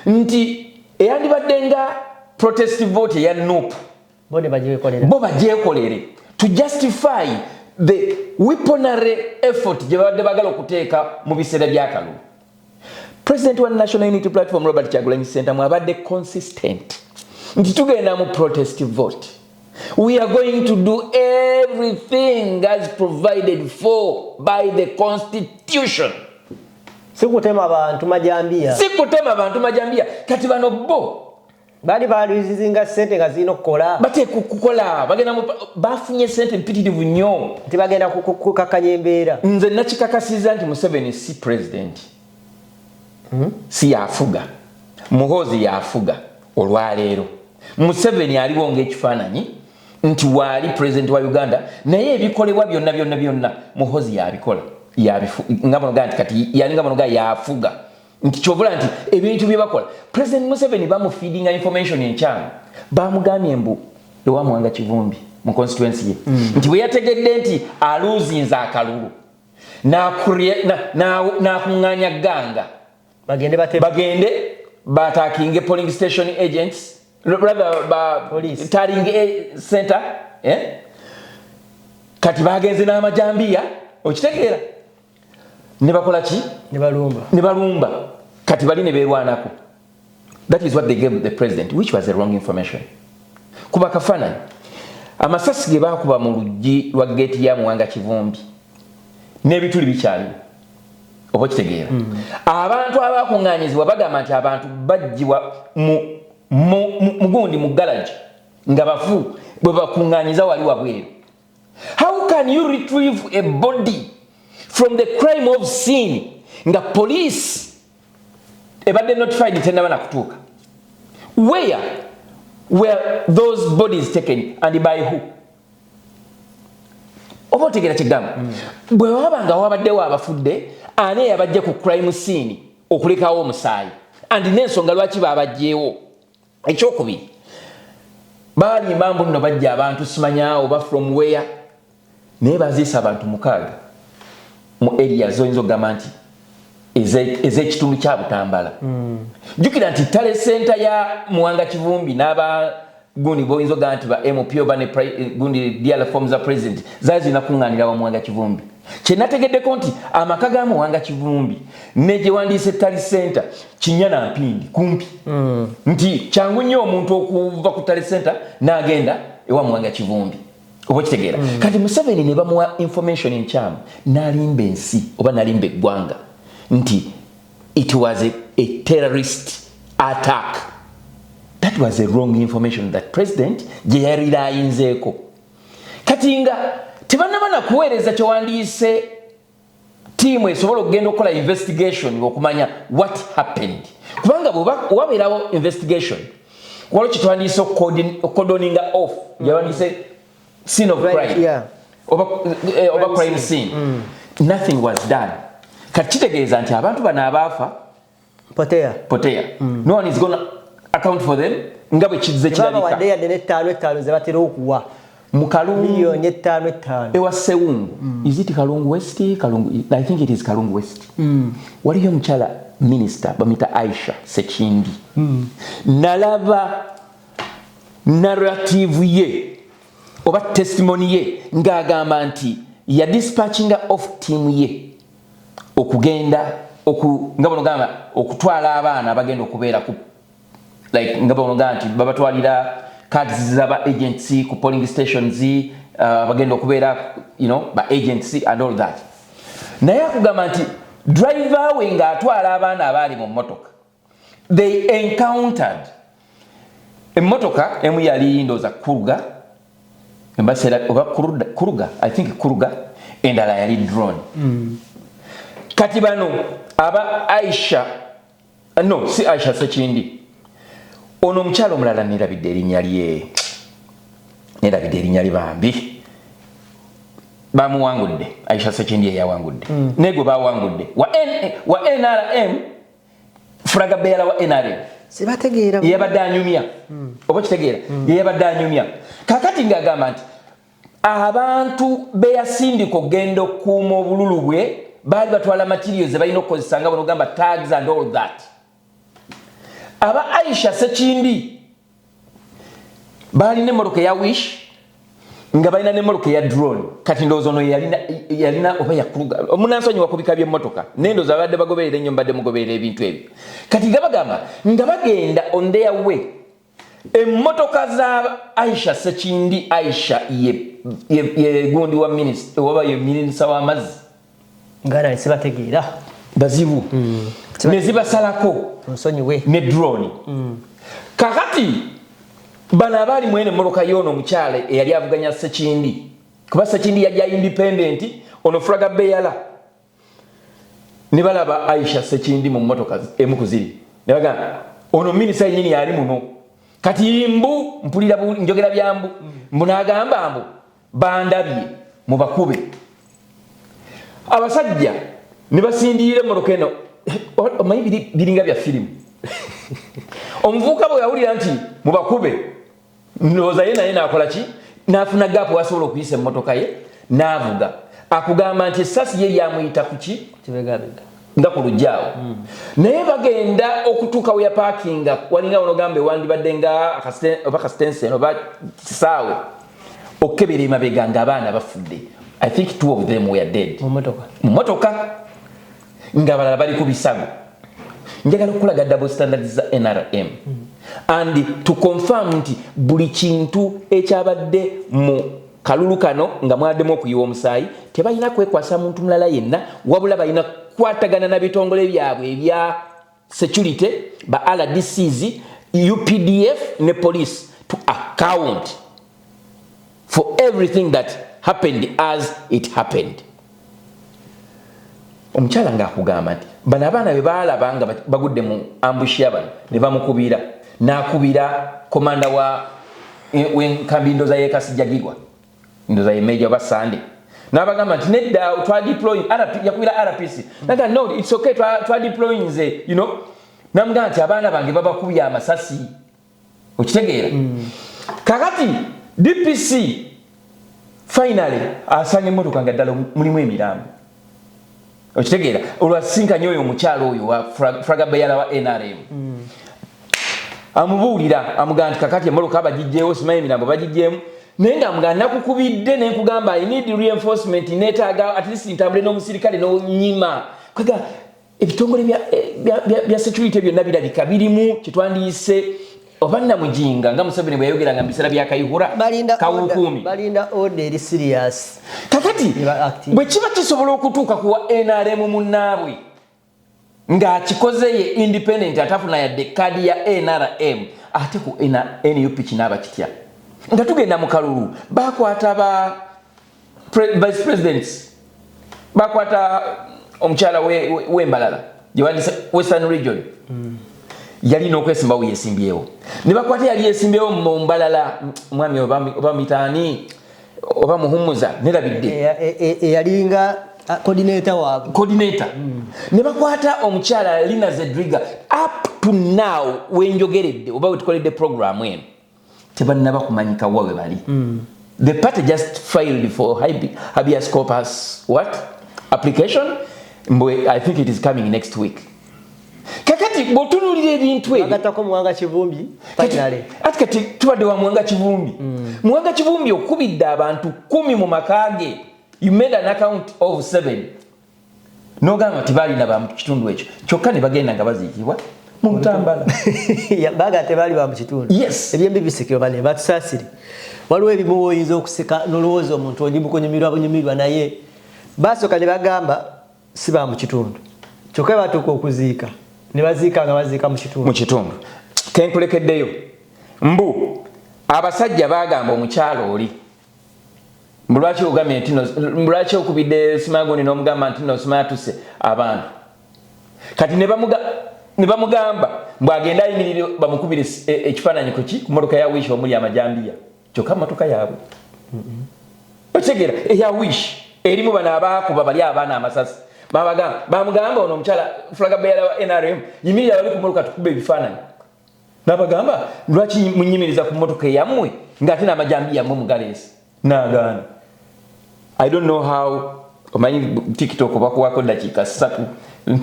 nti eyandibadde nga protest vote ya NUP bo bagyekolere to justify the weaponry effort gye babadde bagala okuteeka mu biseera by'akalulu. President wa National Unity Platform Robert Kyagulanyi Ssentamu abadde consistent nti tugenda mu protest vote. We are going to do everything as provided for by the Constitution. Sikutema abantu majambiya kati bano bo bali baluzizinga sente nga zino kola bate kukola bagenda bafunye sente mpitirivu nnyo nti bagenda kukakanya embeera. Nze nakikakasiza nti Museveni si president si yafuga Muhoozi yafuga olwaleero. Museveni aliwo ng'ekifaananyi nti waali president wa Uganda naye ebikolebwa byonna Muhoozi yabikola ngabano ganti kati yali ngabano ga yafuga nti kyovula nti ebintu bye bakola. President Museveni bamufeedinga information enkyamu bamugambye mbu ewa Muwanga Kivumbi mu constituency ye nti bwe yategedde nti aluzinza akalulu nakuŋŋaanya ganga bagende batakinge polling station agents rather police tarring center kati bagenze n'amajambiya okitegeera ne bakola ki ne balumba kati bali ne beerwanako. That is what they gave the president, which was the wrong information. Kuba kafaananyi amasasi ge baakuba mu luggi lwa geeti ya Muwanga Kivumbi n'ebituli bikyaliwo oba kitegeera. Abantu abakuŋŋaanyizibwa bagamba nti abantu bajjibwa mugundi mu garage nga bafu bwe bakuŋŋaanyiza wali wabweru. How can you retrieve a body from the crime of scene nga police ebadde notified tenaba na kutuuka? Where were those bodies taken and by who? Oba otegeera kigamba bwe wabanga wabaddewo abafudde ani yabajja ku crime scene okulekawo omusaayi and n'ensonga lwaki babajjeewo. Ekyokubiri baali mambo nno bajja abantu simanya oba from where naye baziisa abantu 6 mu area zoyinza okugamba nti ez'ekitundu kya Butambala. Jukira nti Tale Center ya Muwanga Kivumbi n'aba gundi boyinzo ganti ba MOP oba ne gundi diala forms of president zazi nakunganira wa Muwanga Kivumbi. Kye nategeddeko nti amaka ga Muwanga Kivumbi ne gye wandiise Tale Center Kinyana Mpindi kumpi. Nti kyangu nnyo omuntu okuva ku Tale Center n'agenda ewa Muwanga Kivumbi. Oba kitegeera. Kati Museveni ne bamuwa information enkyamu n'alimba ensi oba n'alimba eggwanga nti it was a terrorist attack. That was a wrong information that president gye yalilayinzeeko. Kati nga tebanabana kuweereza kyewandiise tiimu esobola okugenda okukola investigation okumanya what happened. Kubanga wabeerawo investigation waliwo kyetwandiise okodoninga off yawandiise scene of crime. Yeah. Over crime scene. Nothing was done. Kati kitegeeza nti abantu bano abaafa potea. No one is going to account for them. Nga bwe kize kirabika. Wadde yadde ne 5 ze batera okuwa. Mu Kalungu million 5. Ewa Sewungu. Is it Kalungu West? I think it is Kalungu West. Waliyo mukyala minister bamita Aisha Sekindi. Nalaba narrative ye oba testimony ye ng'agamba nti ya dispatchinga off team ye okugenda ngabonogamba okutwala abaana bagenda okubeera ku like ngabonogamba nti babatwalira cards z'aba agency ku polling stations bagenda okubeera ba agency and all that. Naye akugamba nti driver we ng'atwala abaana abaali mu mmotoka they encountered emmotoka emu yali ndoza Kuruga embasera oba Kuruga I think Kuruga endala yali drone. Kati bano aba Aisha no si Aisha Sekindi ono mukyalo omulala nerabidde erinnya lye bambi bamuwangudde Aisha Sekindi yawangudde nego bawangudde wa NRM Fraga Bela wa NRM sibategeera yabadde anyumya oba kitegeera yabadde anyumya kakati ng'agamba nti abantu beyasindika okugenda okuuma obululu bwe baali batwala materials balina okukozesa nga bonogamba tags and all that. Aba Aisha Sekindi baali n'emmotoka ya Wish nga balina n'emmotoka ya drone kati ndowooza ono yalina oba yakuruga omunansonyiwa ku bika by'emmotoka n'endowooza babadde bagoberera ennyo mbadde mugoberera ebintu ebyo kati nga bagamba nga bagenda on their way emmotoka za Aisha Sekindi Aisha ye gundi wa minister oba ye minister w'amazzi ngana sibategeera bazibu nezibasalako nsonyiwe ne drone kakati bana abali mwene mmotoka yono mukyale eyali avuganya Sekindi kuba Sekindi yajja independent ono Fraga Beyala ne balaba Aisha Sekindi mu mmotoka emukuziri ne bagamba ono minisita yennyini yali muno kati mbu mpulira njogera byambu mbunagamba mbu bandabye mu bakube abasajja ne basindiira mmotoka eno omanyi biringa bya firimu omuvubuka bwe yawulira nti mu bakube ndowooza ye naye naakola ki n'afuna gaapu wasobola okuyisa emmotoka ye n'avuga akugamba nti essasi ye lyamuyita ku ki kibegabega nga ku lujjaawo naye bagenda okutuuka we yapaakinga walinga onogamba ewandibadde nga oba kasitensen oba kisaawe okukebera emabega ng'abaana bafudde. I think 2 of them were dead. Mu motoka nga balala bali ku bisago. Njagala okulaga double standards za NRM. And to confirm nti buli kintu ekyabadde mu kalulu kano nga mwaddemu okuyiwa omusaayi tebalina kwekwasa muntu mulala yenna wabula balina kukwatagana na bitongole byabwe ebya security ba RDCs, UPDF ne police to account for everything that happened as it happened. Omukyala ng'akugamba nti bano abaana be baalaba nga bagudde mu ambushi y'abano ne bamukubira n'akubira komanda w'enkambi ndoza y'e Kasijjagirwa ndoza ye Meja Basande n'abagamba nti nedda twa deploying yakubira RPC naga no it's okay twa deploying nze namugamba nti abaana bange babakubye amasasi okitegeera kakati DPC finally asanga emmotoka nga ddala mulimu emirambo okitegeera olwasinkanye oyo omukyalo oyo wa Fragabayala wa NRM amubuulira amugamba nti kakati emmoloka abagijjeewo simanyi emirambo bagijjeemu naye nga nakukubidde ne nkugamba I need reinforcement neetaaga at least ntambule n'omusirikale n'onyima kwega ebitongole bya security byonna birabika birimu kyetwandiise oba namujinga nga Museveni bwe yayogeranga mu biseera bya Kayihura kawukuumi balinda order eri serious kakati bwe kiba kisobola okutuuka kuwa NRM munnaabwe ng'akikoze ye independent atafuna yadde kadi ya NRM ate ku NUP kinaaba kitya nga tugenda mu kalulu bakwata ba vice presidents bakwata omukyala w'Embalala gye Western Region yali n'okwesimbawo yesimbyewo ne bakwata yali yesimbyewo mu Mbalala mwami oba mitaani oba muhumuza nerabidde yalinga coordinator waabwe coordinator ne bakwata omukyala Lina Zedriga up to now wenjogeredde oba wetukoledde program eno tebannaba kumanyika wawe bali the party just filed for habeas corpus application I think it is coming next week kakati botunulira ebintu ebyo bagatako Muwanga Kivumbi finally kati tubadde wa Muwanga Kivumbi Muwanga Kivumbi okubidde abantu 10 mu makage you made an account of 7 nogamba tibalina ba kitundu ekyo kyokka ne bagenda nga baziikibwa mu Butambala baga tebali ba mu kitundu yes ebyembi bisikiro bane batusasire waliwo ebimu oyinza okuseka nolowooza omuntu onyumirwa naye basooka ne bagamba si ba mu kitundu kyokka batuuka okuziika ne baziika nga baziika mu kitundu kenkulekeddeyo mbu abasajja bagamba omukyalo oli mbulwaki ogambye nti mbulwaki okubidde Simagoni n'omugamba nti simatuse abantu kati ne bamugamba bw'agenda ayimirire bamukubire ekifaananyi ku mmotoka ya Wish omuli amajambiya kyokka mmotoka yaabwe otegeera eya Wish erimu bano abaakuba bali abaana amasasi bamugamba ono omukyala Fragabayala wa NRM yimirira bali ku mmotoka tukube ebifaananyi n'abagamba lwaki munyimiriza ku mmotoka eyammwe ng'ate n'amajambiya yammwe mugaleesi n'agaana I don't know how omanyi TikTok bakuwako dakiika 3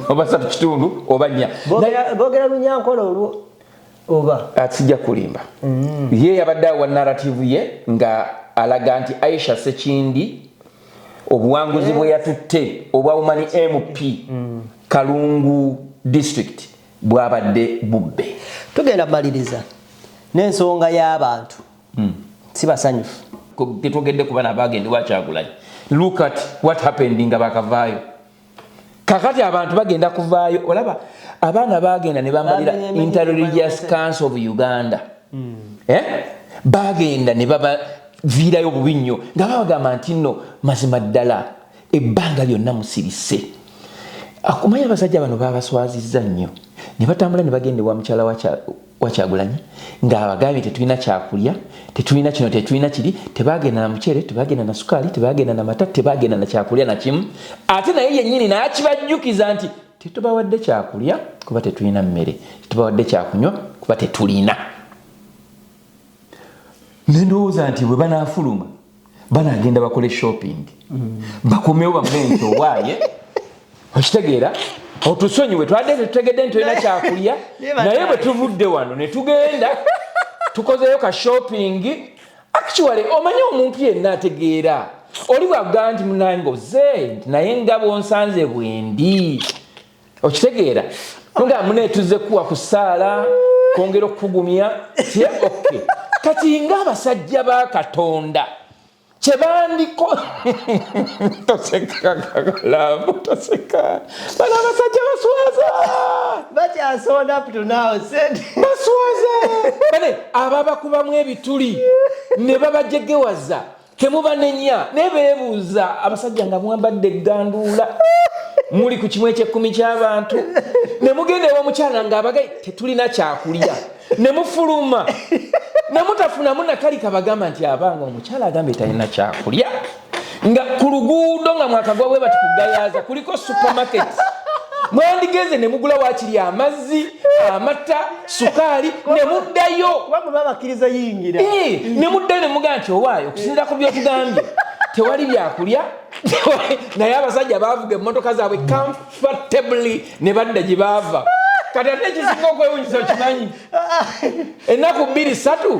oba 3 kitundu oba 4 boogera lunyankolo olwo oba sijja kulimba ye yabadde awa narrative ye nga alaga nti Aisha Sekindi obuwanguzi bwe yatutte obwa Women MP Kalungu district bwabadde bubbe tugenda maliriza n'ensonga y'abantu sibasanyufu tetwogedde ku bana bagende Kyagulanyi look at what happened nga bakavaayo kakati abantu bagenda kuvaayo olaba abaana bagenda ne bambalira Interreligious Council of Uganda bagenda ne babaviirayo bubi nnyo nga babagamba nti nno mazima ddala ebbanga lyonna musirise akumanya abasajja bano babaswazizza nnyo ne batambula ne bagenda wa mukyala wa Kyagulanyi ng'abagambye tetulina kyakulya tetulina kino tetulina kiri tebagenda na muceere tebagenda na sukaali tebagenda na mata tebagenda na kyakulya na kimu ate naye yennyini n'akibajjukiza nti tetubawadde kyakulya kuba tetulina mmere tetubawadde kyakunywa kuba tetulina nendowooza nti bwe banaafuluma banagenda bakole shopping bakomewo bamenti owaaye okitegeera otusonyiwe twadde tetutegedde nti tolina kyakulya naye bwe tuvudde wano ne tugenda tukozeyo ka shopping actually omanyi omuntu yenna ategeera oli bwagamba nti munange oze naye nga bwonsanze bwendi okitegeera nga muneetuze kuwa ku ssaala kwongera okukugumya tiye okay kati nga abasajja ba Katonda kyebandiko toseka kakalamu toseka bana abasajja baswaza bakyasonda up to now said baswaza bane ababakubamu ebituli ne babajegewaza temubanenya ne beebuuza abasajja nga mwambadde egganduula muli ku kimu eky'ekkumi ky'abantu ne mugenda ew'omukyala ng'abagaye tetulina kyakulya ne mufuluma ne mutafunamu nakali kabagamba nti abanga omukyala agambye talina kyakulya nga ku luguudo nga mwakagwa bwe bati kugayaaza kuliko supermarket mwandigeze ne mugula waakiri amazzi amata sukaali ne muddayo bamwe bakkiriza yingira ne muddayo ne mugamba nti owaayo okusinziira ku byotugambye tewali byakulya naye abasajja baavuga emmotoka zaabwe comfortably ne badda gye baava kati ate ekisinga okwewunyisa okimanyi ennaku 2-3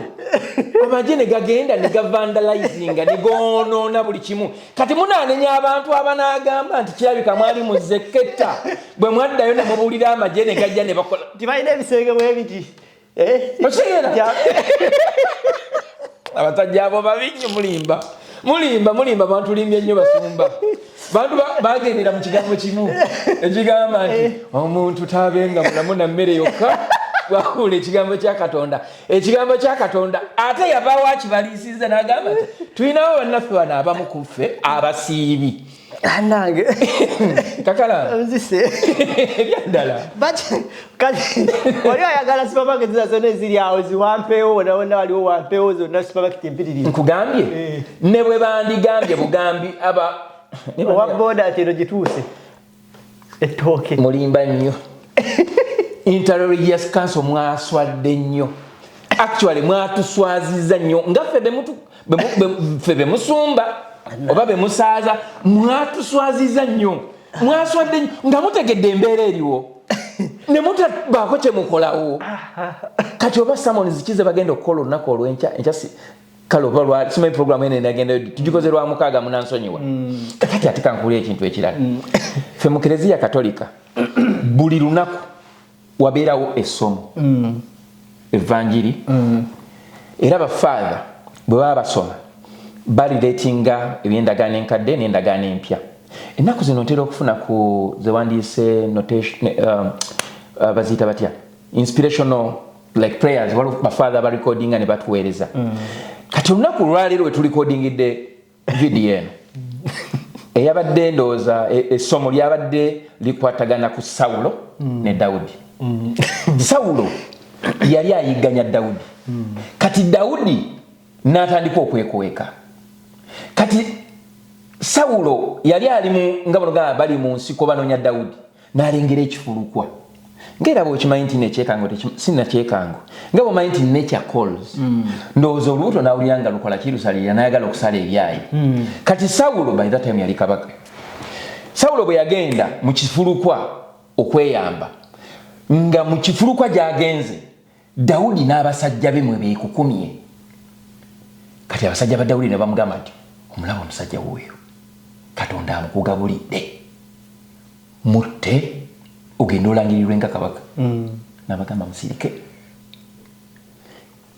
amagye ne gagenda ne gavandalizinga ne goonoona buli kimu kati munaanenya abantu abanaagamba nti kirabika mwali muzeketta bwe mwaddayo ne mubuulira amagye ne gajja ne bakola tibalina ebisenge bwebiti okitegera abasajja abo babinyo mulimba bantu limbye nnyo basumba bantu bagendera mu kigambo kimu ekigamba nti omuntu tabenga mulamu na mmere yokka bwakula ekigambo kya Katonda ate yabaawo akibaliisiza n'agamba nti tulinawo bannaffe bano abamu ku ffe abasiibi nange kakala nzise ebyaddala wali ayagala supermarket zonna eziri awo ziwampeewo wona waliwo wampeewo zonna supermarket empitirivu nkugambye ne bwe bandigambye bugambi owa boda ati eno gituuse ettooke mulimba nnyo interreligious council mwaswadde nnyo actually mwatuswaziza nnyo nga ffe bemusumba oba bemusaaza mwatuswaziza nnyo mwaswadde nnyo nga mutegedde embeera eriwo ne mutabaako kye mukolawo kati oba samoni zikize bagenda okukola olunaku olw'enkya kale oba lwa simanyi programu ene nagenda tugikoze lwa 6 munansonyiwa kati ate kankuulira ekintu ekirala ffe mu Kereziya Katolika buli lunaku wabeerawo essomo evanjiri era bafaada bwe baba basoma balireetinga ebyendagaano enkadde n'endagaano empya ennaku zino ntera okufuna ku zewandiise baziyita batya inspirational like prayers waliwo bafaada barecordinga ne batuweereza kati olunaku lwaleero we tulikodingidde vidiyo eno eyabadde ndowooza essomo lyabadde likwatagana ku Sawulo ne Dawudi. Sawulo yali ayigganya Dawudi kati Dawudi n'atandika okwekoeka kati Sawulo yali ali nga bano bali mu nsiko banoonya Dawudi n'alengera ekifulukwa ngera bw'okimanyi nti nekyekango sinakyekango nga bw'omanyi nti nature calls ndowooza olubuto n'awulira nga lukola kirusalira n'ayagala okusala ebyayi kati Sawulo by that time yali kabaka. Sawulo bwe yagenda mu kifulukwa okweyamba nga mu kifulukwa gy'agenze Dawudi n'abasajja be mwe beekukumye kati abasajja ba Dawudi ne bamugamba nti omulaba omusajja w'oyo Katonda amukugabulidde mutte ogenda olangirirwe nga kabaka n'abagamba musirike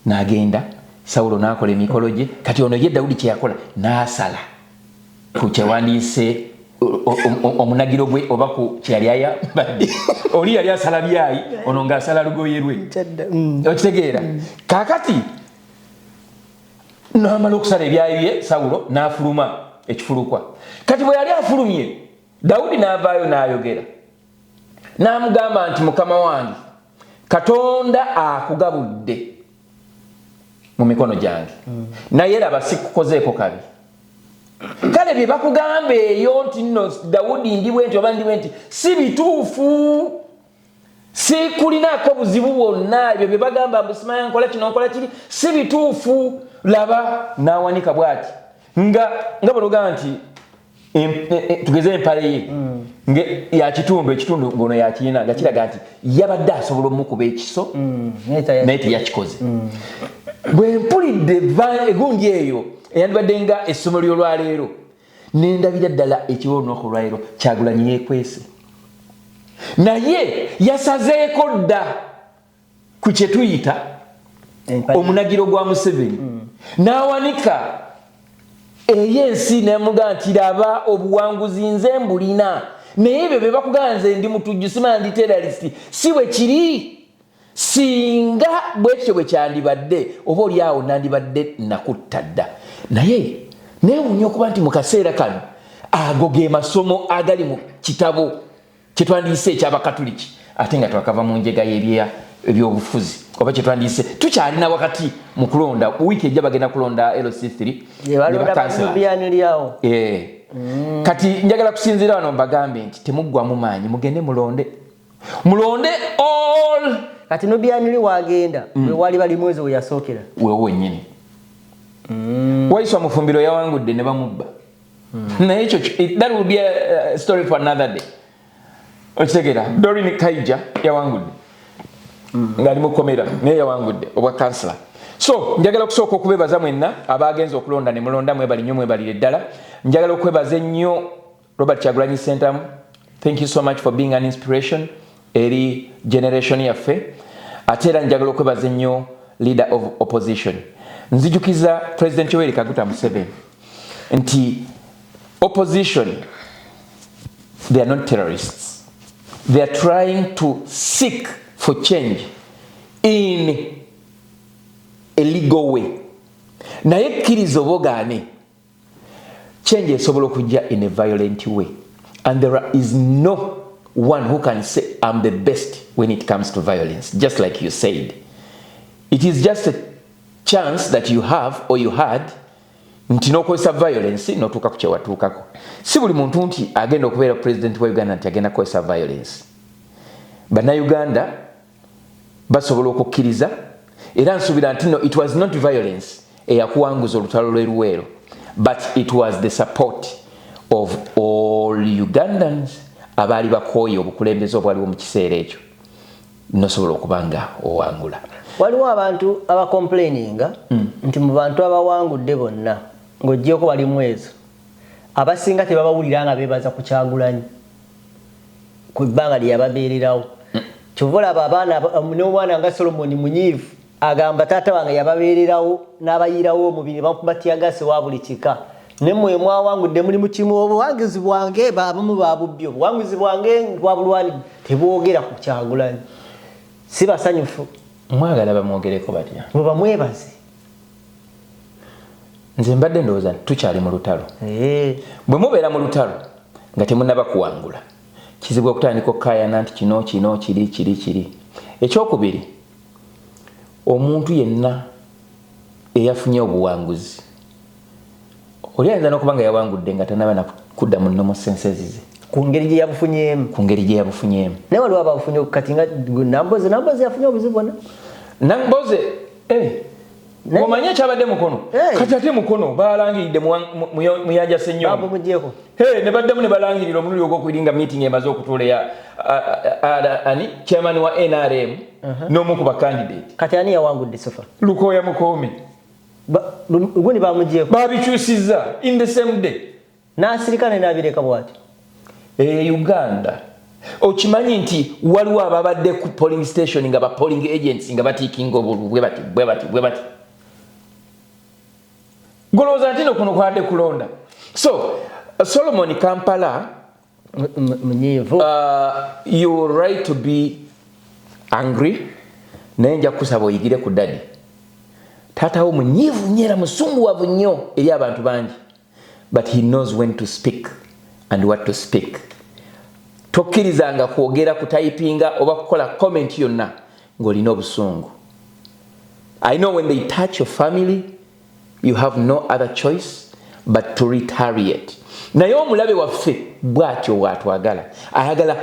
n'agenda Sawulo n'akola emikolo gye kati ono ye Dawudi kye yakola n'asala ku kyewandiise omunagiro gwe oba ku kyeyali ayambadde oli yali asala byayi ono ng'asala lugoye lwe okitegeera kaakati n'amala okusala ebyayi bye Sawulo n'afuluma ekifulukwa kati bwe yali afulumye Dawudi n'avaayo n'ayogera n'amugamba nti mukama wange Katonda akugabudde mu mikono gyange naye laba sikukozeeko kabi kale bye bakugamba eyo nti nno Dawudi ndiwe nti oba ndiwe nti si bituufu sikulinaako buzibu bwonna ebyo bye bagamba mbusimanya nkola kino nkola kiri si bituufu laba n'awanika bw'ati nga balogamba nti tugeze empale ye ya kitundu ekitundu ngono yakirina nga kiraga nti yabadde asobola omukuba ekiso naye teyakikoze bwe mpulidde egundi eyo eyandibadde nga essomo ly'olwaleero nendabira ddala ekiwa olunaku olwaleero Kyagulanyi yeekwese naye yasazeeko dda ku kye tuyita omunagiro gwa Museveni n'awanika ey'ensi n'emugamba nti laba obuwanguzi nze mbulina naye ebyo bye bakugamba nze ndi mutujju simanya ndi terrorist si bwe kiri singa bwekityo bwe kyandibadde oba oli awo nandibadde nakutta dda naye neewuunya okuba nti mu kaseera kano ago ge masomo agali mu kitabo kye twandiise eky'Abakatuliki ate nga twakava mu njega y'ebyobufuzi oba kye twandiise tukyalina wakati mu kulonda wiiki ejja bagenda kulonda LC3 kati njagala kusinziira wano mbagambe nti temuggwamu maanyi mugende mulonde all kati Nubianili wagenda wali bali mwezi we yasookera wewe wennyini waiswa mufumbiro yawangudde ne bamubba That will be a story for another day. Okitegera Doreen Kaija yawangudde ngali mukomera naye yawangudde obwa kansala. So njagala okusooka okubebaza mwenna abagenza okulonda ne mulonda mwebali nnyo mwebalire ddala. Njagala okwebaza ennyo Robert Kyagulanyi Ssentamu. Thank you so much for being an inspiration eri generation yaffe. Ate era njagala okwebaza ennyo leader of opposition. Nzijukiza President Yoweri Kaguta Museveni nti opposition, they are not terrorists. They are trying to seek for change in a legal way. Naye kkiriza obogaane change esobola okujja in a violent way. And there is no one who can say I'm the best when it comes to violence, just like you said. It is just a chance that you have or you had nti n'okozesa violence n'otuuka ku kyewatuukako. Si buli muntu nti agenda okubeera president wa Uganda nti agenda kukozesa violence. Bannayuganda basobola okukkiriza era nsuubira nti no, it was not violence eyakuwanguza olutalo lwe Luweero, but it was the support of all Ugandans abaali bakooye obukulembeze obwaliwo mu kiseera ekyo nosobola okubanga owangula. Waliwo abantu abacomplaininga nti mu bantu abawangudde bonna ng'oggyeko bali mwezo abasinga tebabawulira nga beebaza ku Kyagulanyi ku bbanga lyeyababeererawo. Kyova olaba abaana n'omwana nga Solomon Munyiivu agamba taata wange yababeererawo n'abayiirawo omubiri bamukubatiyagase wa buli kika. Ne mmwe mwawangudde muli mu kimu obuwanguzi bwange baabumu baabubbi obuwanguzi bwange bwabulwani tebwogera ku Kyagulanyi. Si basanyufu. Mwagala bamwogereko batya? Bwe mwebaze. Nze mbadde ndowooza tukyali mu lutalo. Bwe mubeera mu lutalo nga temunnaba kuwangula kizibu okutandika okkaayana nti kino kiri. Ekyokubiri, omuntu yenna eyafunye obuwanguzi oli ayinza n'okuba nga yawangudde nga tanaba na kudda mu nnomo senses ze ku ngeri gye yabufunyeemu. Naye waliwo ababufunye kati nga Namboze yafunye obuzibu bwonna. Namboze omanye kyabadde mukono kati ate mukono balangiridde muyanja Ssenyomo ne baddemu ne balangirira omulundi ogw'okwiringa meeting emaze okutuula ani chairman wa NRM n'omu ku bakandidate. Kati ani yawangudde sofa? Lukooya Mukoome. Gundi bamugyeko babikyusizza in the same day n'asirika ne n'abireka bw'ati. Uganda okimanyi nti waliwo ababadde ku polling station nga ba polling agents nga batiikinga obululu bwe bati golowooza nti no kuno kwadde kulonda. So Solomon Kampala Munyiivu, you're right to be angry naye nja kusaba oyigire ku dadi. Taatawo munyiivu nnyo era musunguwavu nnyo eri abantu bangi, but he knows when to speak and what to speak. Tokkirizanga kwogera kutayipinga oba kukola comment yonna ng'olina obusungu. I know when they touch your family you have no other choice but to retaliate. Naye omulabe waffe bw'atyo bw'atwagala, ayagala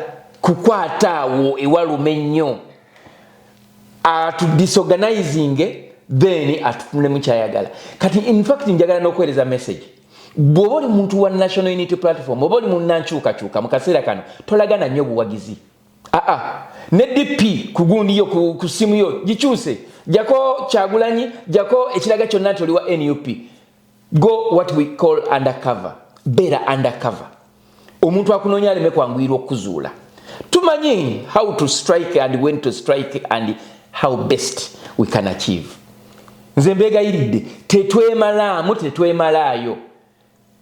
kukwata awo ewalume ennyo, atudisorganizing then atufunemu kyayagala. Kati in fact njagala n'okuweereza message. Bw'oba oli muntu wa National Unity Platform, oba oli munnankyukakyuka mu kaseera kano tolagana nnyo buwagizi. Ne DP ku gundi yo ku simu yo gikyuse, jako Kyagulanyi, jako ekiraga kyonna nti oli wa NUP. Go what we call undercover. Better undercover. Omuntu akunoonya aleme kwanguyirwa okuzuula. Tumanyi how to strike and when to strike and how best we can achieve. Nze mbeegayiridde tetwemalaayo.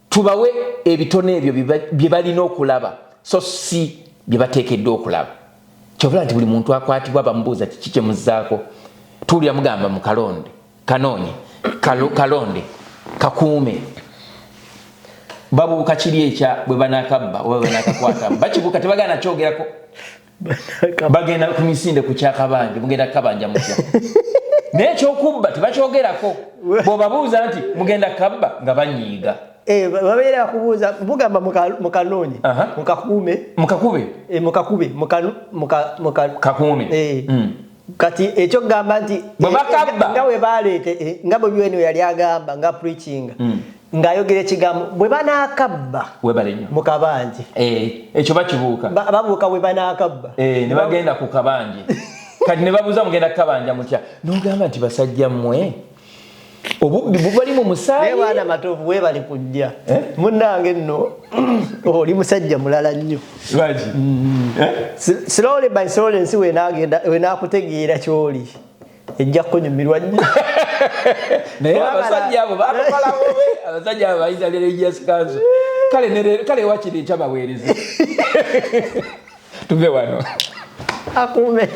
Tubawe ebitone ebyo bye balina okulaba so si bye bateekeddwa okulaba. Kyovula nti buli muntu akwatibwa bamubuuza kiki kye muzzaako. Tuulya mugamba mu kalonde, kanoonye, kalonde, kakuume. Babuuka kiri ekya bwe banaakabba oba bwe banaakakwata. Bakibuuka tebagana kyogerako. Bagenda ku misinde ku Kyakabanja, mugenda kabanja mutya. Naye ekyokubba tebakyogerako. Bw'obabuuza nti mugenda kabba nga banyiiga. Babeera kubuuza bugamba mukanoonye mukakube kakuume. Kati ekyo gamba nti nga bwe baleete nga bwe byeno yali agamba nga preaching ng'ayogera ekigambo bwe banaakabba webale nnyo mu kabanje ekyo bakibuuka babuuka bwe banaakabba ne bagenda ku kabanje kati ne babuuza mugenda kukabanja mutya n'ogamba nti basajja mmwe obubbi bubali mu musaayi naye baana matovu webali kujja munnange nno oli musajja mulala nnyo lwaki slowly by slowly ensi wenaakutegeera kyoli ejja kunyumirwa nnyo naye abasajja abo bakamalawo abasajja abo bayita religious council kale wakiri ekyabaweereza tuve wano akume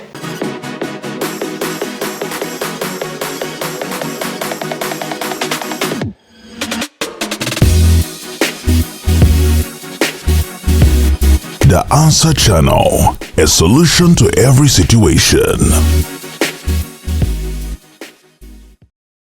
The Answer Channel, a solution to every situation.